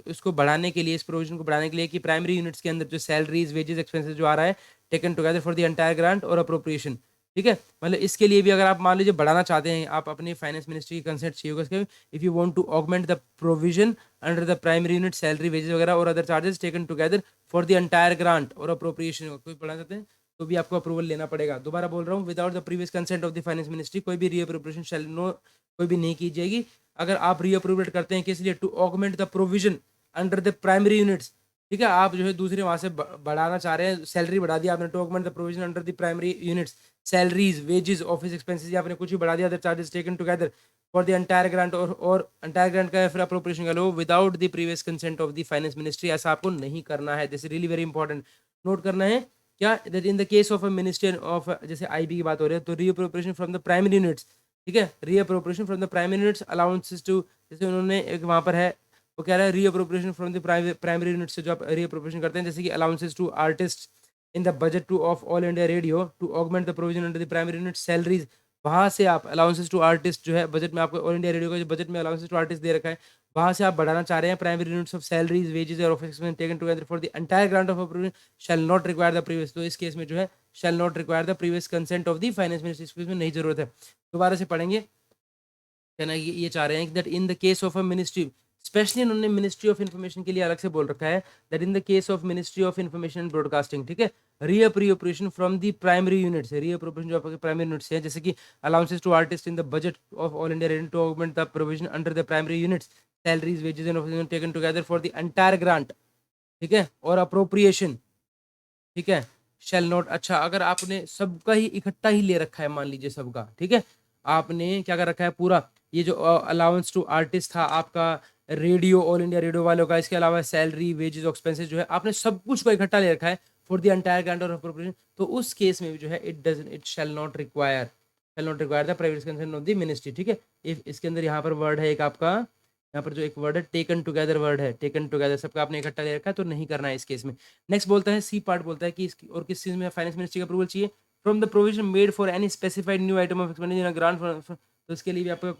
इसको बढ़ाने के लिए, इस प्रोविजन को बढ़ाने के लिए कि प्राइमरी यूनिट्स के अंदर जो सैलरीज वेजेस एक्सपेंसेस जो आ रहा है taken together for the entire grant और अप्रोप्रिएशन, ठीक है, मतलब इसके लिए भी अगर आप मान लीजिए बढ़ाना चाहते हैं, आप अपनी फाइनेंस मिनिस्ट्री की कंसेंट चाहिए होगा इसके, if you want to augment the provision under the primary unit salary wages वगैरह और other charges taken together for the entire grant और अप्रोप्रिएशन, कोई बढ़ाना चाहते हैं तो भी आपको अप्रूवल लेना पड़ेगा। दोबारा बोल रहा हूँ, without the previous consent of the finance ministry कोई भी रीअप्रोप्रिएशन शैल नो, कोई भी नहीं की जाएगी। अगर आप रीअप्रोप्रिएट करते हैं किस लिए, to augment the provision under the primary units, ठीक है, आप जो है दूसरे वहां से बढ़ाना चाह रहे हैं, सैलरी बढ़ा दिया आपने, to augment the provision under the primary units salaries wages office expenses, या आपने कुछ भी बढ़ा दिया, other charges taken together for the entire grant और एंटायर ग्रांट का फिर अप्रोप्रिएशन का लो without the previous consent of the finance ministry, ऐसा आपको नहीं करना है। This is really very important, note करना है क्या, that in the case of a minister of, जैसे आईबी की बात हो रही है तो reappropriation from the primary units, ठीक है, reappropriation from the primary units allowances to, जैसे उन्होंने एक वहां पर है, वो कह रहा है reappropriation from the primary unit से जो आप रीअप्रोप्रिएशन करते हैं, जैसे कि allowances to artist in the budget to of All India Radio to augment the provision under the primary unit salaries, वहां से आप अलाउंसेस टू आर्टिस्ट जो है बजट में, आपको ऑल इंडिया रेडियो का जो बजट में अलाउंसेस टू आर्टिस्ट दे रखा है, वहां से आप बढ़ाना चाह रहे हैं primary units of salaries wages और office expense taken together for the entire grant of approval shall not require the previous, तो इस केस में जो है shall not require the previous consent of the finance ministry, इस case में नहीं जरूरत है। दोबारा से पढ़ेंगे, कहना ये चाह रहे हैं that in the case of a ministry, specially उन्होंने मिनिस्ट्री ऑफ इन्फॉर्मेशन के लिए अलग से बोल रखा है, that in the case of ministry of information and broadcasting, ठीक है, reappropriation from the primary unit से, रीअप्रोप्रिएशन जो आपके प्राइमरी यूनिट से है, जैसे कि allowances to artist in the budget of All India Radio to augment the provision under the primary units salaries wages and office taken together for the entire grant, ठीक है, और appropriation, ठीक है, shall not, अच्छा अगर आपने सबका ही इकट्ठा ही ले रखा है, मान लीजिए सबका, ठीक है, आपने क्या कर रखा है पूरा, ये जो अलाउंस टू आर्टिस्ट था आपका, रेडियो ऑल इंडिया रेडियो वालों का, इसके अलावा सैलरी वेजेस एक्सपेंसेस जो है आपने सब कुछ को इकट्ठा ले रखा है फॉर द एंटायर ग्रांट और अप्रोप्रिएशन, तो उस केस में भी जो है it shell not require the private consent of the ministry, ठीक है। इफ इसके अंदर यहाँ पर वर्ड है एक आपका, यहाँ पर जो एक वर्ड है टेकन टुगेदर वर्ड है, टेकन टुगेदर सबका आपने इकट्ठा ले रखा है तो नहीं करना है इस केस में। नेक्स्ट बोलता है सी पार्ट, बोलता है कि इसकी और किस चीज में फाइनेंस मिनिस्ट्री का अप्रूवल चाहिए, from the provision made for any specified new item of expenditure in grant, तो इसके लिए भी आपका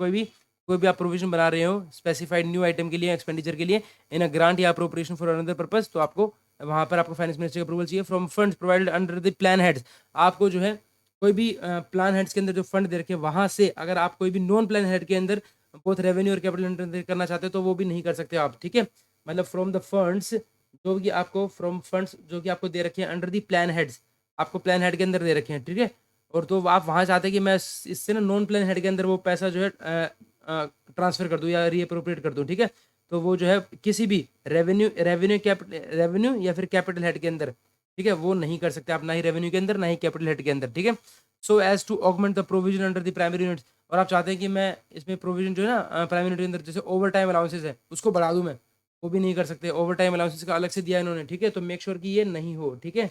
कोई भी आप प्रोविजन बना रहे हो स्पेसिफाइड न्यू आइटम के लिए, एक्सपेंडिचर के लिए, इन अ ग्रांट या अप्रोप्रिएशन फॉर अनदर पर्पस, तो आपको वहां पर आपको फाइनेंस मिनिस्ट्री का अप्रूवल चाहिए। From funds provided under the plan heads, आपको जो है कोई भी प्लान हेड्स के अंदर जो फंड दे रखे वहां से अगर आप कोई भी नॉन प्लान हेड के अंदर बोथ रेवेन्यू और कैपिटल करना चाहते हो तो वो भी नहीं कर सकते आप, ठीक है, मतलब फ्रॉम द फंड्स जो कि आपको फ्रॉम फंड्स जो कि आपको दे रखे हैं अंडर दी प्लान हेड्स, आपको प्लान हेड के अंदर दे रखे हैं, ठीक है, और तो आप वहां चाहते हैं कि मैं इससे ना नॉन प्लान हेड के अंदर वो पैसा जो है ट्रांसफर कर दूं या रीअप्रोप्रिएट कर दूं, ठीक है, तो वो जो है किसी भी रेवेन्यू या फिर कैपिटल हेड के अंदर, ठीक है, वो नहीं कर सकते आप, ना ही रेवेन्यू के अंदर ना ही कैपिटल हेड के अंदर, ठीक है। So as to augment the provision under the primary units, और आप चाहते हैं कि मैं इसमें प्रोविजन जो है ना प्राइमरी यूनिट के अंदर जैसे ओवर टाइम अलाउंसेस है उसको बढ़ा दूं मैं, वो भी नहीं कर सकते, ओवर टाइम अलाउंसेस का अलग से दिया इन्होंने, ठीक है, तो मेक श्योर कि ये नहीं हो, ठीक है।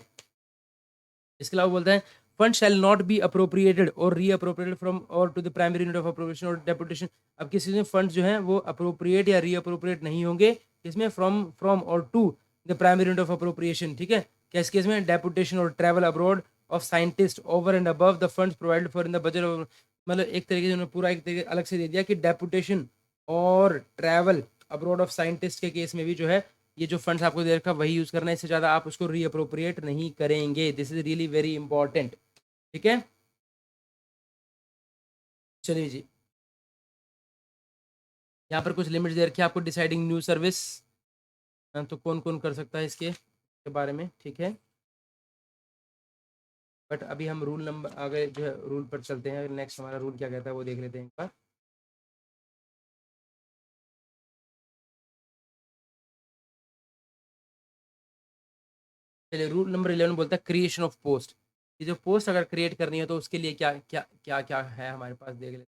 इसके अलावा बोलता है fund shall not be appropriated और रीअप्रोप्रिएटेड फ्रॉम और to the primary unit of appropriation और डेपुटेशन, अब किसी में फंड जो है वो अप्रोप्रिएट या रीअप्रोप्रिएट नहीं होंगे, इसमें फ्रॉम फ्रॉम और to the primary unit of appropriation, ठीक है, क्या केस में डेपुटेशन और travel abroad of scientist over and above the funds provided for in the budget, मतलब एक तरीके से उन्होंने पूरा एक तरीके अलग से दे दिया कि डेपुटेशन और ट्रैवल अब्रॉड ऑफ साइंटिस्ट के केस में भी जो है ये जो फंड्स आपको दे रखा वही यूज करना है, इससे ज्यादा आप उसको रीअप्रोप्रिएट नहीं करेंगे, this is really very important, ठीक है। चलिए जी, यहाँ पर कुछ लिमिट्स दे रखी है आपको, डिसाइडिंग न्यू सर्विस, तो कौन कौन कर सकता है इसके बारे में, ठीक है, बट अभी हम रूल नंबर आगे जो है रूल पर चलते हैं, नेक्स्ट हमारा रूल क्या कहता है वो देख लेते हैं एक बार। चलिए रूल नंबर 11 बोलता है क्रिएशन ऑफ पोस्ट। ये जो पोस्ट अगर क्रिएट करनी है तो उसके लिए क्या क्या क्या क्या है हमारे पास, देख लेते हैं।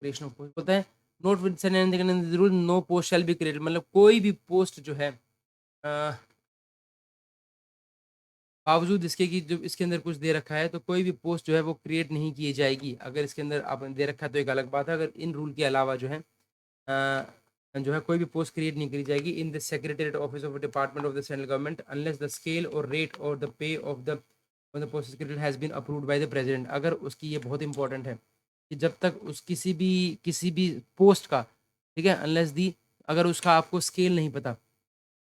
क्रिएशन ऑफ पोस्ट बोलता है note with rule no post shall be created, मतलब कोई भी पोस्ट जो है बावजूद इसके कि जो इसके अंदर कुछ दे रखा है तो कोई भी पोस्ट जो है वो क्रिएट नहीं की जाएगी। अगर इसके अंदर आपने दे रखा है तो एक अलग बात है, अगर इन रूल के अलावा जो है जो है कोई भी पोस्ट क्रिएट नहीं करी जाएगी in the secretariat office of department of the central government unless the scale और रेट और the pay of the post created has been approved by the president. अगर उसकी, ये बहुत इंपॉर्टेंट है कि जब तक उस किसी भी पोस्ट का, ठीक है, अनलेस दी, अगर उसका आपको स्केल नहीं पता,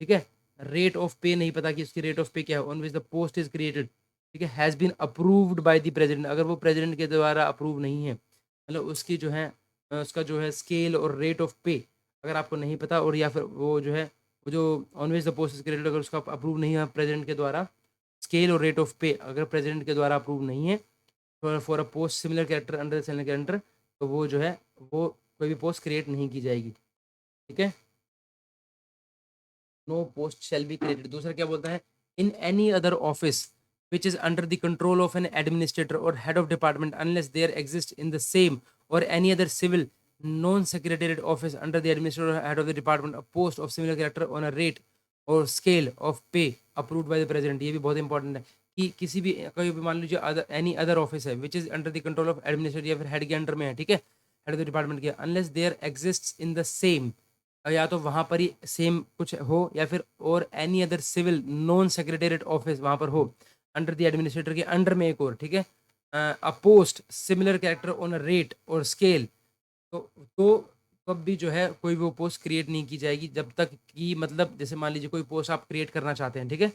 ठीक है, रेट ऑफ पे नहीं पता कि उसकी रेट ऑफ पे क्या है, on which the post is created, ठीक है, has been approved by the president, अगर वो प्रेसिडेंट के द्वारा अप्रूव नहीं है, मतलब उसकी जो है उसका जो है स्केल और रेट ऑफ पे अगर आपको नहीं पता, और या फिर वो जो है वो जो on which the post is created अगर उसका अप्रूव नहीं है प्रेसिडेंट के द्वारा, स्केल और रेट ऑफ पे अगर प्रेसिडेंट के द्वारा अप्रूव नहीं है for a post similar character under similar character, तो वो जो है वो कोई भी पोस्ट क्रिएट नहीं की जाएगी। ठीक है, no post shall be created. दूसरा क्या बोलता है, in any other office which is under the control of an administrator और head of department unless there exist in the same और any other civil non secretariat office under the administrator head of the department a post of similar character on a rate और scale of pay approved by the president. ये भी बहुत important है कि किसी भी कोई भी मान लीजिए एनी अदर ऑफिस है which is under the control of administrator या फिर हेड के अंडर में है, ठीक है, हेड ऑफ द डिपार्टमेंट के, unless there exist in the same, या तो वहां पर ही सेम कुछ हो या फिर और any other civil non secretariat office वहां पर हो अंडर द एडमिनिस्ट्रेटर के अंडर में एक और, ठीक है, a post similar character on a rate और स्केल, तो तब भी जो है कोई वो पोस्ट क्रिएट नहीं की जाएगी जब तक कि, मतलब जैसे मान लीजिए कोई पोस्ट आप क्रिएट करना चाहते हैं, ठीक है,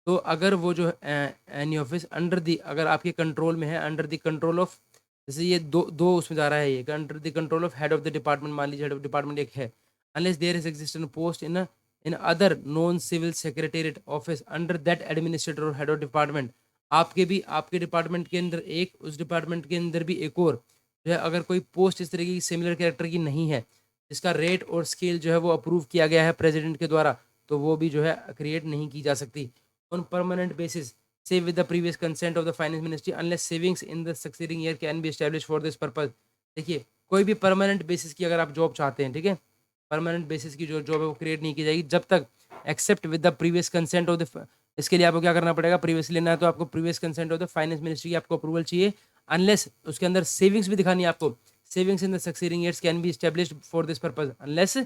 तो अगर वो जो एनी ऑफिस अंडर दी अगर आपके कंट्रोल में है, अंडर द कंट्रोल ऑफ, जैसे ये दो दो उसमें जा रहा है, ये under the control of head of the department, मान लीजिए हेड ऑफ डिपार्टमेंट एक है, unless there is existent post in other non civil secretariat office under that administrator or head of department, आपके भी आपके डिपार्टमेंट के अंदर एक, उस डिपार्टमेंट के अंदर भी एक और, जो है अगर कोई पोस्ट इस तरीके की सिमिलर कैरेक्टर की नहीं है जिसका रेट और स्केल जो है वो अप्रूव किया गया है प्रेसिडेंट के द्वारा, तो वो भी जो है क्रिएट नहीं की जा सकती on permanent basis save with the previous consent of the finance ministry unless savings in the succeeding year can be established for this purpose। देखिए, कोई भी परमानेंट बेसिस की अगर आप जॉब चाहते हैं, ठीक है, परमानेंट बेसिस की जो जॉब है वो क्रिएट नहीं की जाएगी जब तक except with the previous consent of the, इसके लिए आपको क्या करना पड़ेगा, प्रीवियस लेना है तो आपको previous consent of the finance ministry की आपको अप्रूवल चाहिए, अनलेस उसके अंदर सेविंग्स भी दिखानी है आपको, savings in the succeeding years can be established for this purpose, unless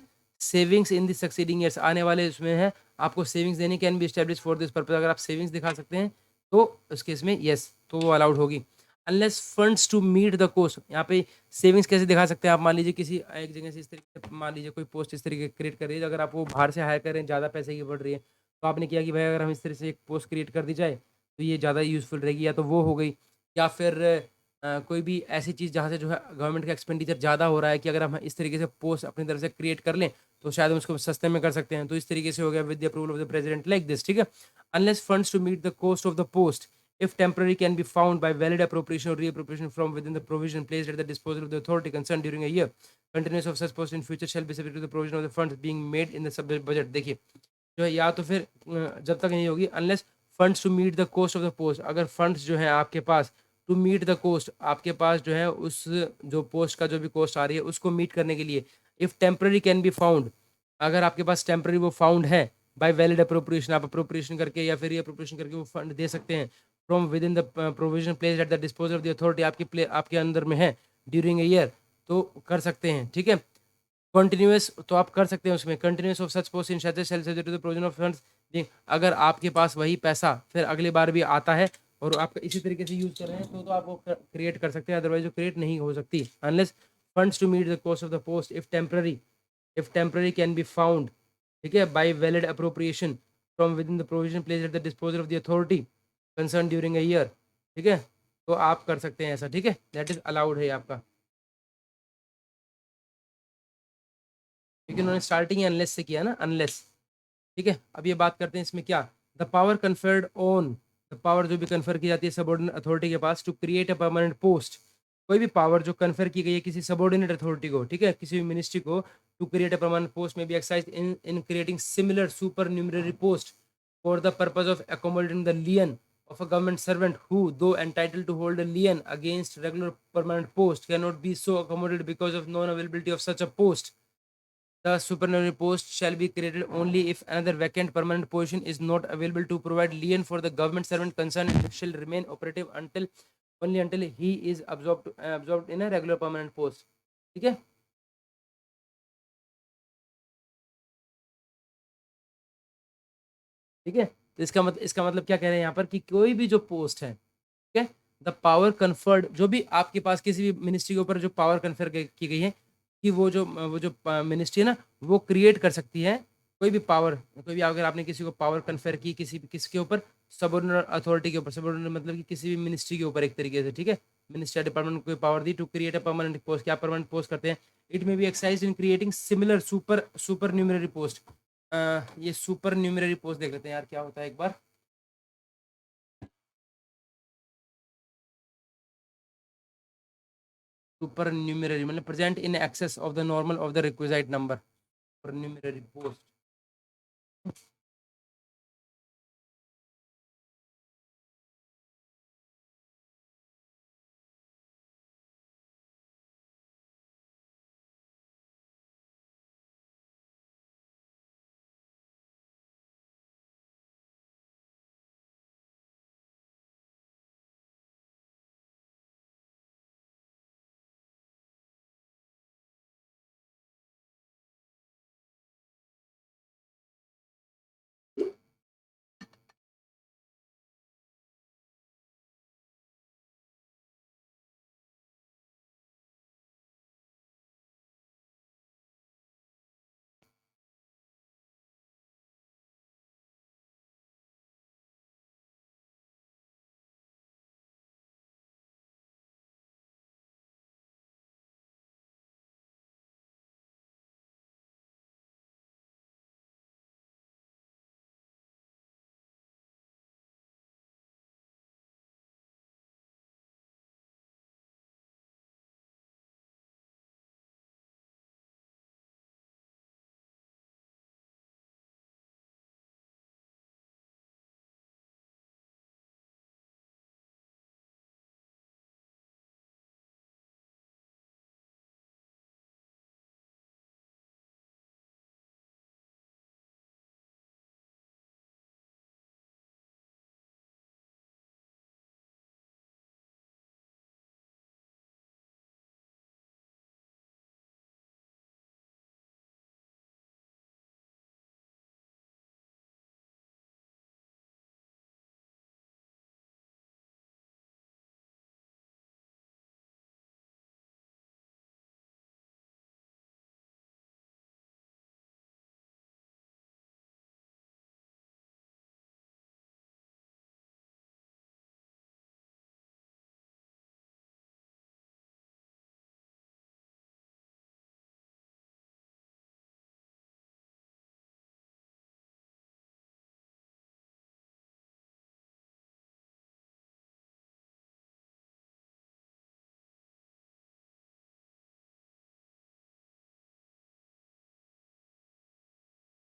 savings in the succeeding years आने वाले उसमें है आपको सेविंग्स देनी can be establish for this purpose, अगर आप सेविंग्स दिखा सकते हैं तो उस केस में यस, तो वो अलाउड होगी। Unless funds to meet the cost, यहाँ पे सेविंग्स कैसे दिखा सकते हैं आप, मान लीजिए किसी एक जगह से इस तरीके से, मान लीजिए कोई पोस्ट इस तरीके क्रिएट कर रही है, अगर आप वो बाहर से हायर कर रहे हैं, ज़्यादा पैसे की पड़ रही है, तो आपने किया कि भाई अगर हम इस तरह से एक पोस्ट क्रिएट कर दी जाए तो ये ज़्यादा यूज़फुल रहेगी, या तो वो हो गई, या फिर कोई भी ऐसी चीज़ जहाँ से जो है गवर्नमेंट का एक्सपेंडिचर ज़्यादा हो रहा है कि अगर हम इस तरीके से पोस्ट अपनी तरफ से क्रिएट कर लें तो शायद हम उसको सस्ते में कर सकते हैं, तो इस तरीके से हो गया with the approval of the president like this, ठीक है। Unless funds to meet the cost of the post if temporary can be found by valid appropriation or reappropriation from within the provision placed at the disposal of the authority concerned during a year, continuance of such post in future shall be subject to the provision of the funds being made in the sub budget। देखिए, जो है या तो फिर जब तक नहीं होगी, unless funds to meet the cost of the post, अगर फंड्स जो है आपके पास टू मीट द कॉस्ट, आपके पास जो है उस जो पोस्ट का जो भी कॉस्ट आ रही है उसको मीट करने के लिए, if temporary can be found, अगर आपके पास टेम्पररी वो फाउंड है बाय वैलिड अप्रोप्रिएशन, आप अप्रोप्रिएशन करके या फिर अप्रोप्रिएशन करके वो फंड दे सकते हैं from within the provision place at the disposal of the authority, आपके अंदर में है ड्यूरिंग ए ईयर, तो कर सकते हैं, ठीक है। कंटिन्यूअस तो आप कर सकते हैं उसमें, continuous of such post in subject to the provision of funds, अगर आपके पास वही पैसा फिर अगली बार भी आता है और आप इसी तरीके से यूज कर रहे हैं तो आप वो क्रिएट कर सकते हैं, अदरवाइज वो क्रिएट नहीं हो सकती unless funds to meet the cost of the post if temporary can be found, ठीक है, by valid appropriation from within the provision place at the disposal of the authority concern during a year, ठीक है, तो आप कर सकते हैं ऐसा, ठीक है, दैट इज अलाउड है आपका, क्योंकि उन्होंने स्टार्टिंग ही अनलेस से किया ना, अनलेस, ठीक है। अब ये बात करते हैं इसमें क्या, the power conferred on power जो भी कन्फर की जाती है सबऑर्डिनेट अथॉरिटी के पास to create a permanent post, कोई भी पावर जो कन्फर की गई है किसी सबऑर्डिनेट अथॉरिटी को, ठीक है, किसी भी मिनिस्ट्री को, to create a permanent post में be exercise in creating similar supernumerary post for the purpose of accommodating the lien of a government servant who, though entitled to hold a lien against regular permanent post, cannot be so accommodated because of non-availability of such a post. The supernumerary post shall be created only if another vacant permanent position is not available to provide lien for the government servant concerned, and it shall remain operative until only until he is absorbed in a regular permanent post. ठीक है, ठीक है। तो इसका मतलब क्या कह रहे हैं यहाँ पर कि कोई भी जो पोस्ट है, ठीक है, द पावर कन्फर्ड, जो भी आपके पास किसी भी मिनिस्ट्री के ऊपर जो पावर कन्फर की गई है कि वो जो मिनिस्ट्री है ना, वो क्रिएट कर सकती है कोई भी पावर, कोई भी अगर आपने किसी को पावर कन्फर की किसके ऊपर, सबऑर्डिनेट अथॉरिटी के ऊपर, सबऑर्डिनेट मतलब कि किसी भी मिनिस्ट्री के ऊपर एक तरीके से, ठीक है, मिनिस्ट्री डिपार्टमेंट को पावर दी to create a permanent post, क्या परमानेंट पोस्ट करते हैं, it may be exercise in creating similar supernumerary post. ये सुपर न्यूमररी पोस्ट देख लेते हैं यार क्या होता है एक बार। सुपर न्यूमररी मतलब present in excess of the normal of the requisite number, supernumerary post.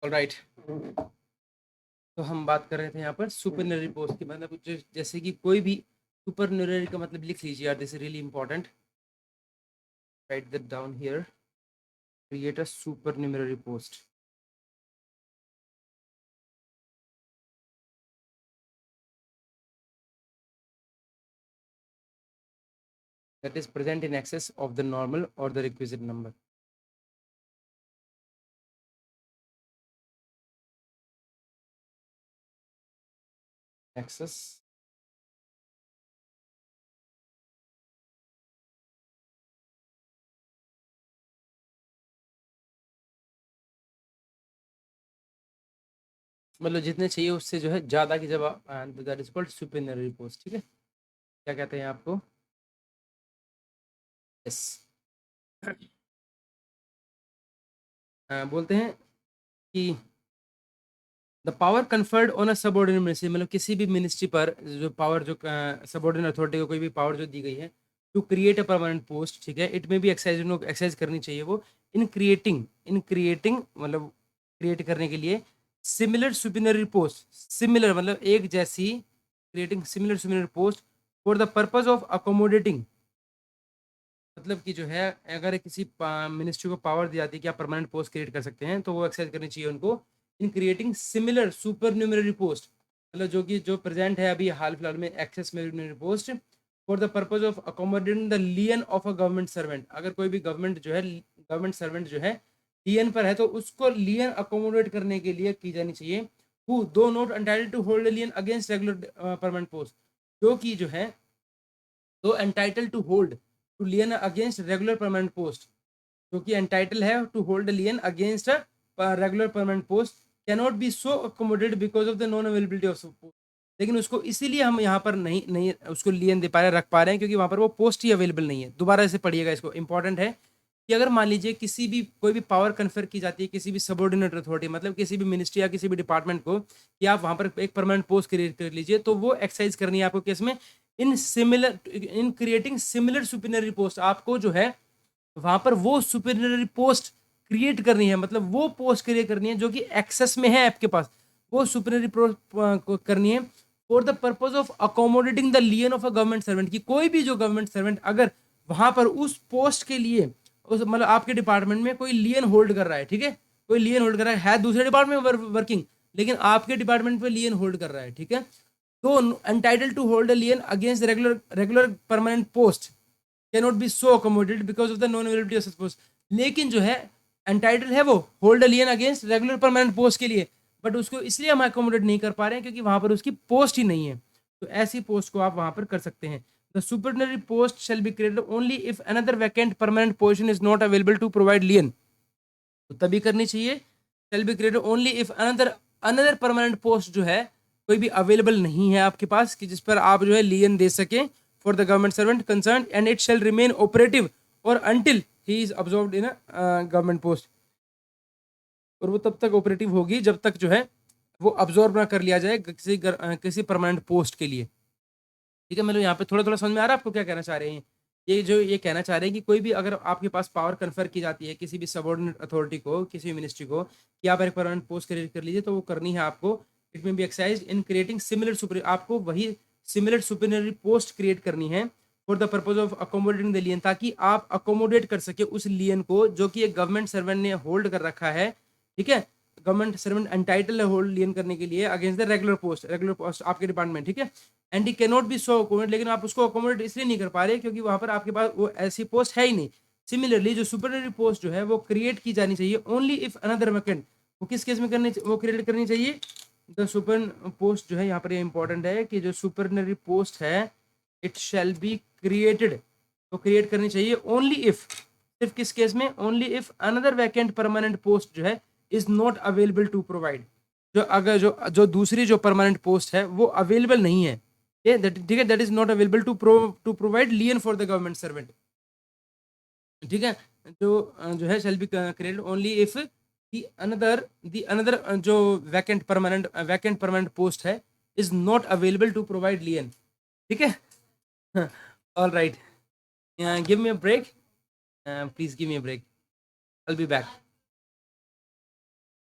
Alright, तो हम बात कर रहे थे यहाँ पर सुपरनरी पोस्ट की, मतलब जैसे कि कोई भी सुपरनरी का मतलब लिख लीजिए यार, this is really important, right that down here, create a supernumerary post that is present in excess of the normal or the requisite number. Excess मतलब जितने चाहिए उससे जो है ज़्यादा की, जब दैट इज कॉल्ड सुपरनरी पोस्ट, ठीक है, क्या कहते हैं आपको, यस, बोलते हैं कि the power conferred on a subordinate ministry, मतलब किसी भी मिनिस्ट्री पर जो पावर, जो सबऑर्डिनेट अथॉरिटी को कोई भी पावर जो दी गई है to create a permanent post, ठीक है, इट में भी एक्सरसाइज करनी चाहिए वो, इन क्रिएटिंग मतलब क्रिएट करने के लिए सिमिलर सुपीरियर पोस्ट, सिमिलर मतलब एक जैसी, creating similar superior post for the purpose of accommodating, मतलब कि जो है अगर किसी मिनिस्ट्री को पावर दी जाती है कि आप परमानेंट पोस्ट क्रिएट कर सकते हैं, तो वो एक्सरसाइज करनी चाहिए उनको इन creating similar supernumerary post, मतलब जो कि जो प्रेजेंट है अभी हाल फिलहाल में excess numerary post for the purpose of accommodating the lien of a government servant. अगर कोई भी गवर्नमेंट सर्वेंट जो है लियन पर है, तो उसको लियन अकोमोडेट करने के लिए की जानी चाहिए, who do not entitled to hold lien against regular permanent post, जो कि जो है do entitle to hold to lien against regular permanent post, जो कि एंटाइटल है to hold lien against regular permanent post cannot be so accommodated because of the non availability of post. लेकिन उसको इसीलिए हम यहाँ पर नहीं नहीं उसको लियन दे पा रहे, रख पा रहे हैं, क्योंकि वहाँ पर वो पोस्ट ही अवेलेबल नहीं है। दोबारा से पढ़िएगा इसको, इंपॉर्टेंट है कि अगर मान लीजिए किसी भी कोई भी पावर कन्फर की जाती है किसी भी सबऑर्डिनेट अथॉरिटी, मतलब किसी भी मिनिस्ट्री या किसी भी डिपार्टमेंट को, कि आप वहाँ पर एक परमानेंट पोस्ट क्रिएट कर लीजिए, तो वो एक्सरसाइज करनी है आपको केस में इन क्रिएटिंग सिमिलर सुपीरियर पोस्ट। आपको जो है वहां पर वो सुपीरियर पोस्ट क्रिएट करनी है, मतलब वो पोस्ट क्रिएट करनी है जो कि एक्सेस में है आपके पास, वो सुपीरियर पोस्ट करनी है for the purpose of accommodating the lien of a government servant, की कोई भी जो गवर्नमेंट सर्वेंट अगर वहां पर उस पोस्ट के लिए, उस मतलब आपके डिपार्टमेंट में कोई लियन होल्ड कर रहा है, ठीक है, कोई लियन होल्ड कर रहा है दूसरे डिपार्टमेंट में वर्किंग, लेकिन आपके डिपार्टमेंट पे लियन होल्ड कर रहा है, ठीक है, तो entitle to hold a lien against regular permanent post cannot be so accommodated because of the non availability of such post. लेकिन जो है एंटाइटल है वो hold a lien against regular permanent post के लिए, बट उसको इसलिए हम अकोमोडेट नहीं कर पा रहे हैं क्योंकि वहां पर उसकी पोस्ट ही नहीं है। तो ऐसी पोस्ट को आप वहां पर कर सकते हैं। The supernumerary post shall be created only if another vacant permanent position is not available to provide lien, तो तभी करनी चाहिए। Shall be created only if another another permanent post जो है कोई भी अवेलेबल नहीं है आपके पास कि जिस पर आप जो है लियन दे सकें for the government servant concern, and it shall remain operative और until he is observed in a government post, और वो तब तक ऑपरेटिव होगी जब तक जो है वो अब्जॉर्ब ना कर लिया जाए किसी परमानेंट पोस्ट के लिए। ठीक है, मतलब यहाँ पे थोड़ा थोड़ा समझ में आ रहा है आपको क्या कहना चाह रहे हैं? ये कहना चाह रहे हैं कि कोई भी अगर आपके पास पावर कन्फर की जाती है किसी भी सबऑर्डिनेट अथॉरिटी को, किसी भी मिनिस्ट्री को, कि आप एक परमानेंट पोस्ट क्रिएट कर लीजिए, तो वो करनी है आपको। It may be exercise in creating similar super, आपको वही सिमिलर सुपीरियर पोस्ट क्रिएट करनी है for the purpose of accommodating the lien, ताकि आप अकोमोडेट कर सके उस लियन को जो कि एक गवर्नमेंट सर्वेंट ने होल्ड कर रखा है। ठीक है, गवर्नमेंट सर्वेंट एंटाइटल है होल्ड लियन करने के लिए अगेंस्ट द रेगुलर पोस्ट आपके डिपार्टमेंट। ठीक है, and he cannot be so accommodate, लेकिन आप उसको अकोमोडेट इसलिए नहीं कर पा रहे क्योंकि वहां पर आपके पास वो ऐसी पोस्ट है ही नहीं। सिमिलरली जो सुपरनरी पोस्ट जो है वो क्रिएट की जानी चाहिए ओनली इफ अनदर वैकेंट, वो किस केस में करनी, वो क्रिएट करनी चाहिए। द सुपर पोस्ट जो है यहाँ पर ये इंपॉर्टेंट है कि जो सुपरनरी पोस्ट है इट शैल बी क्रिएटेड, तो क्रिएट करनी चाहिए ओनली इफ, सिर्फ किस केस में, only if another vacant permanent post जो है is not available to provide, जो अगर जो जो दूसरी जो परमानेंट पोस्ट है वो अवेलेबल नहीं है, ठीक है, that is not available to provide lien for the government servant. ठीक है, जो है shall be created only if the another जो वैकेंट परमानेंट पोस्ट है is not available to provide lien. ठीक है, all right, give me a break, please give me a break, I will be back.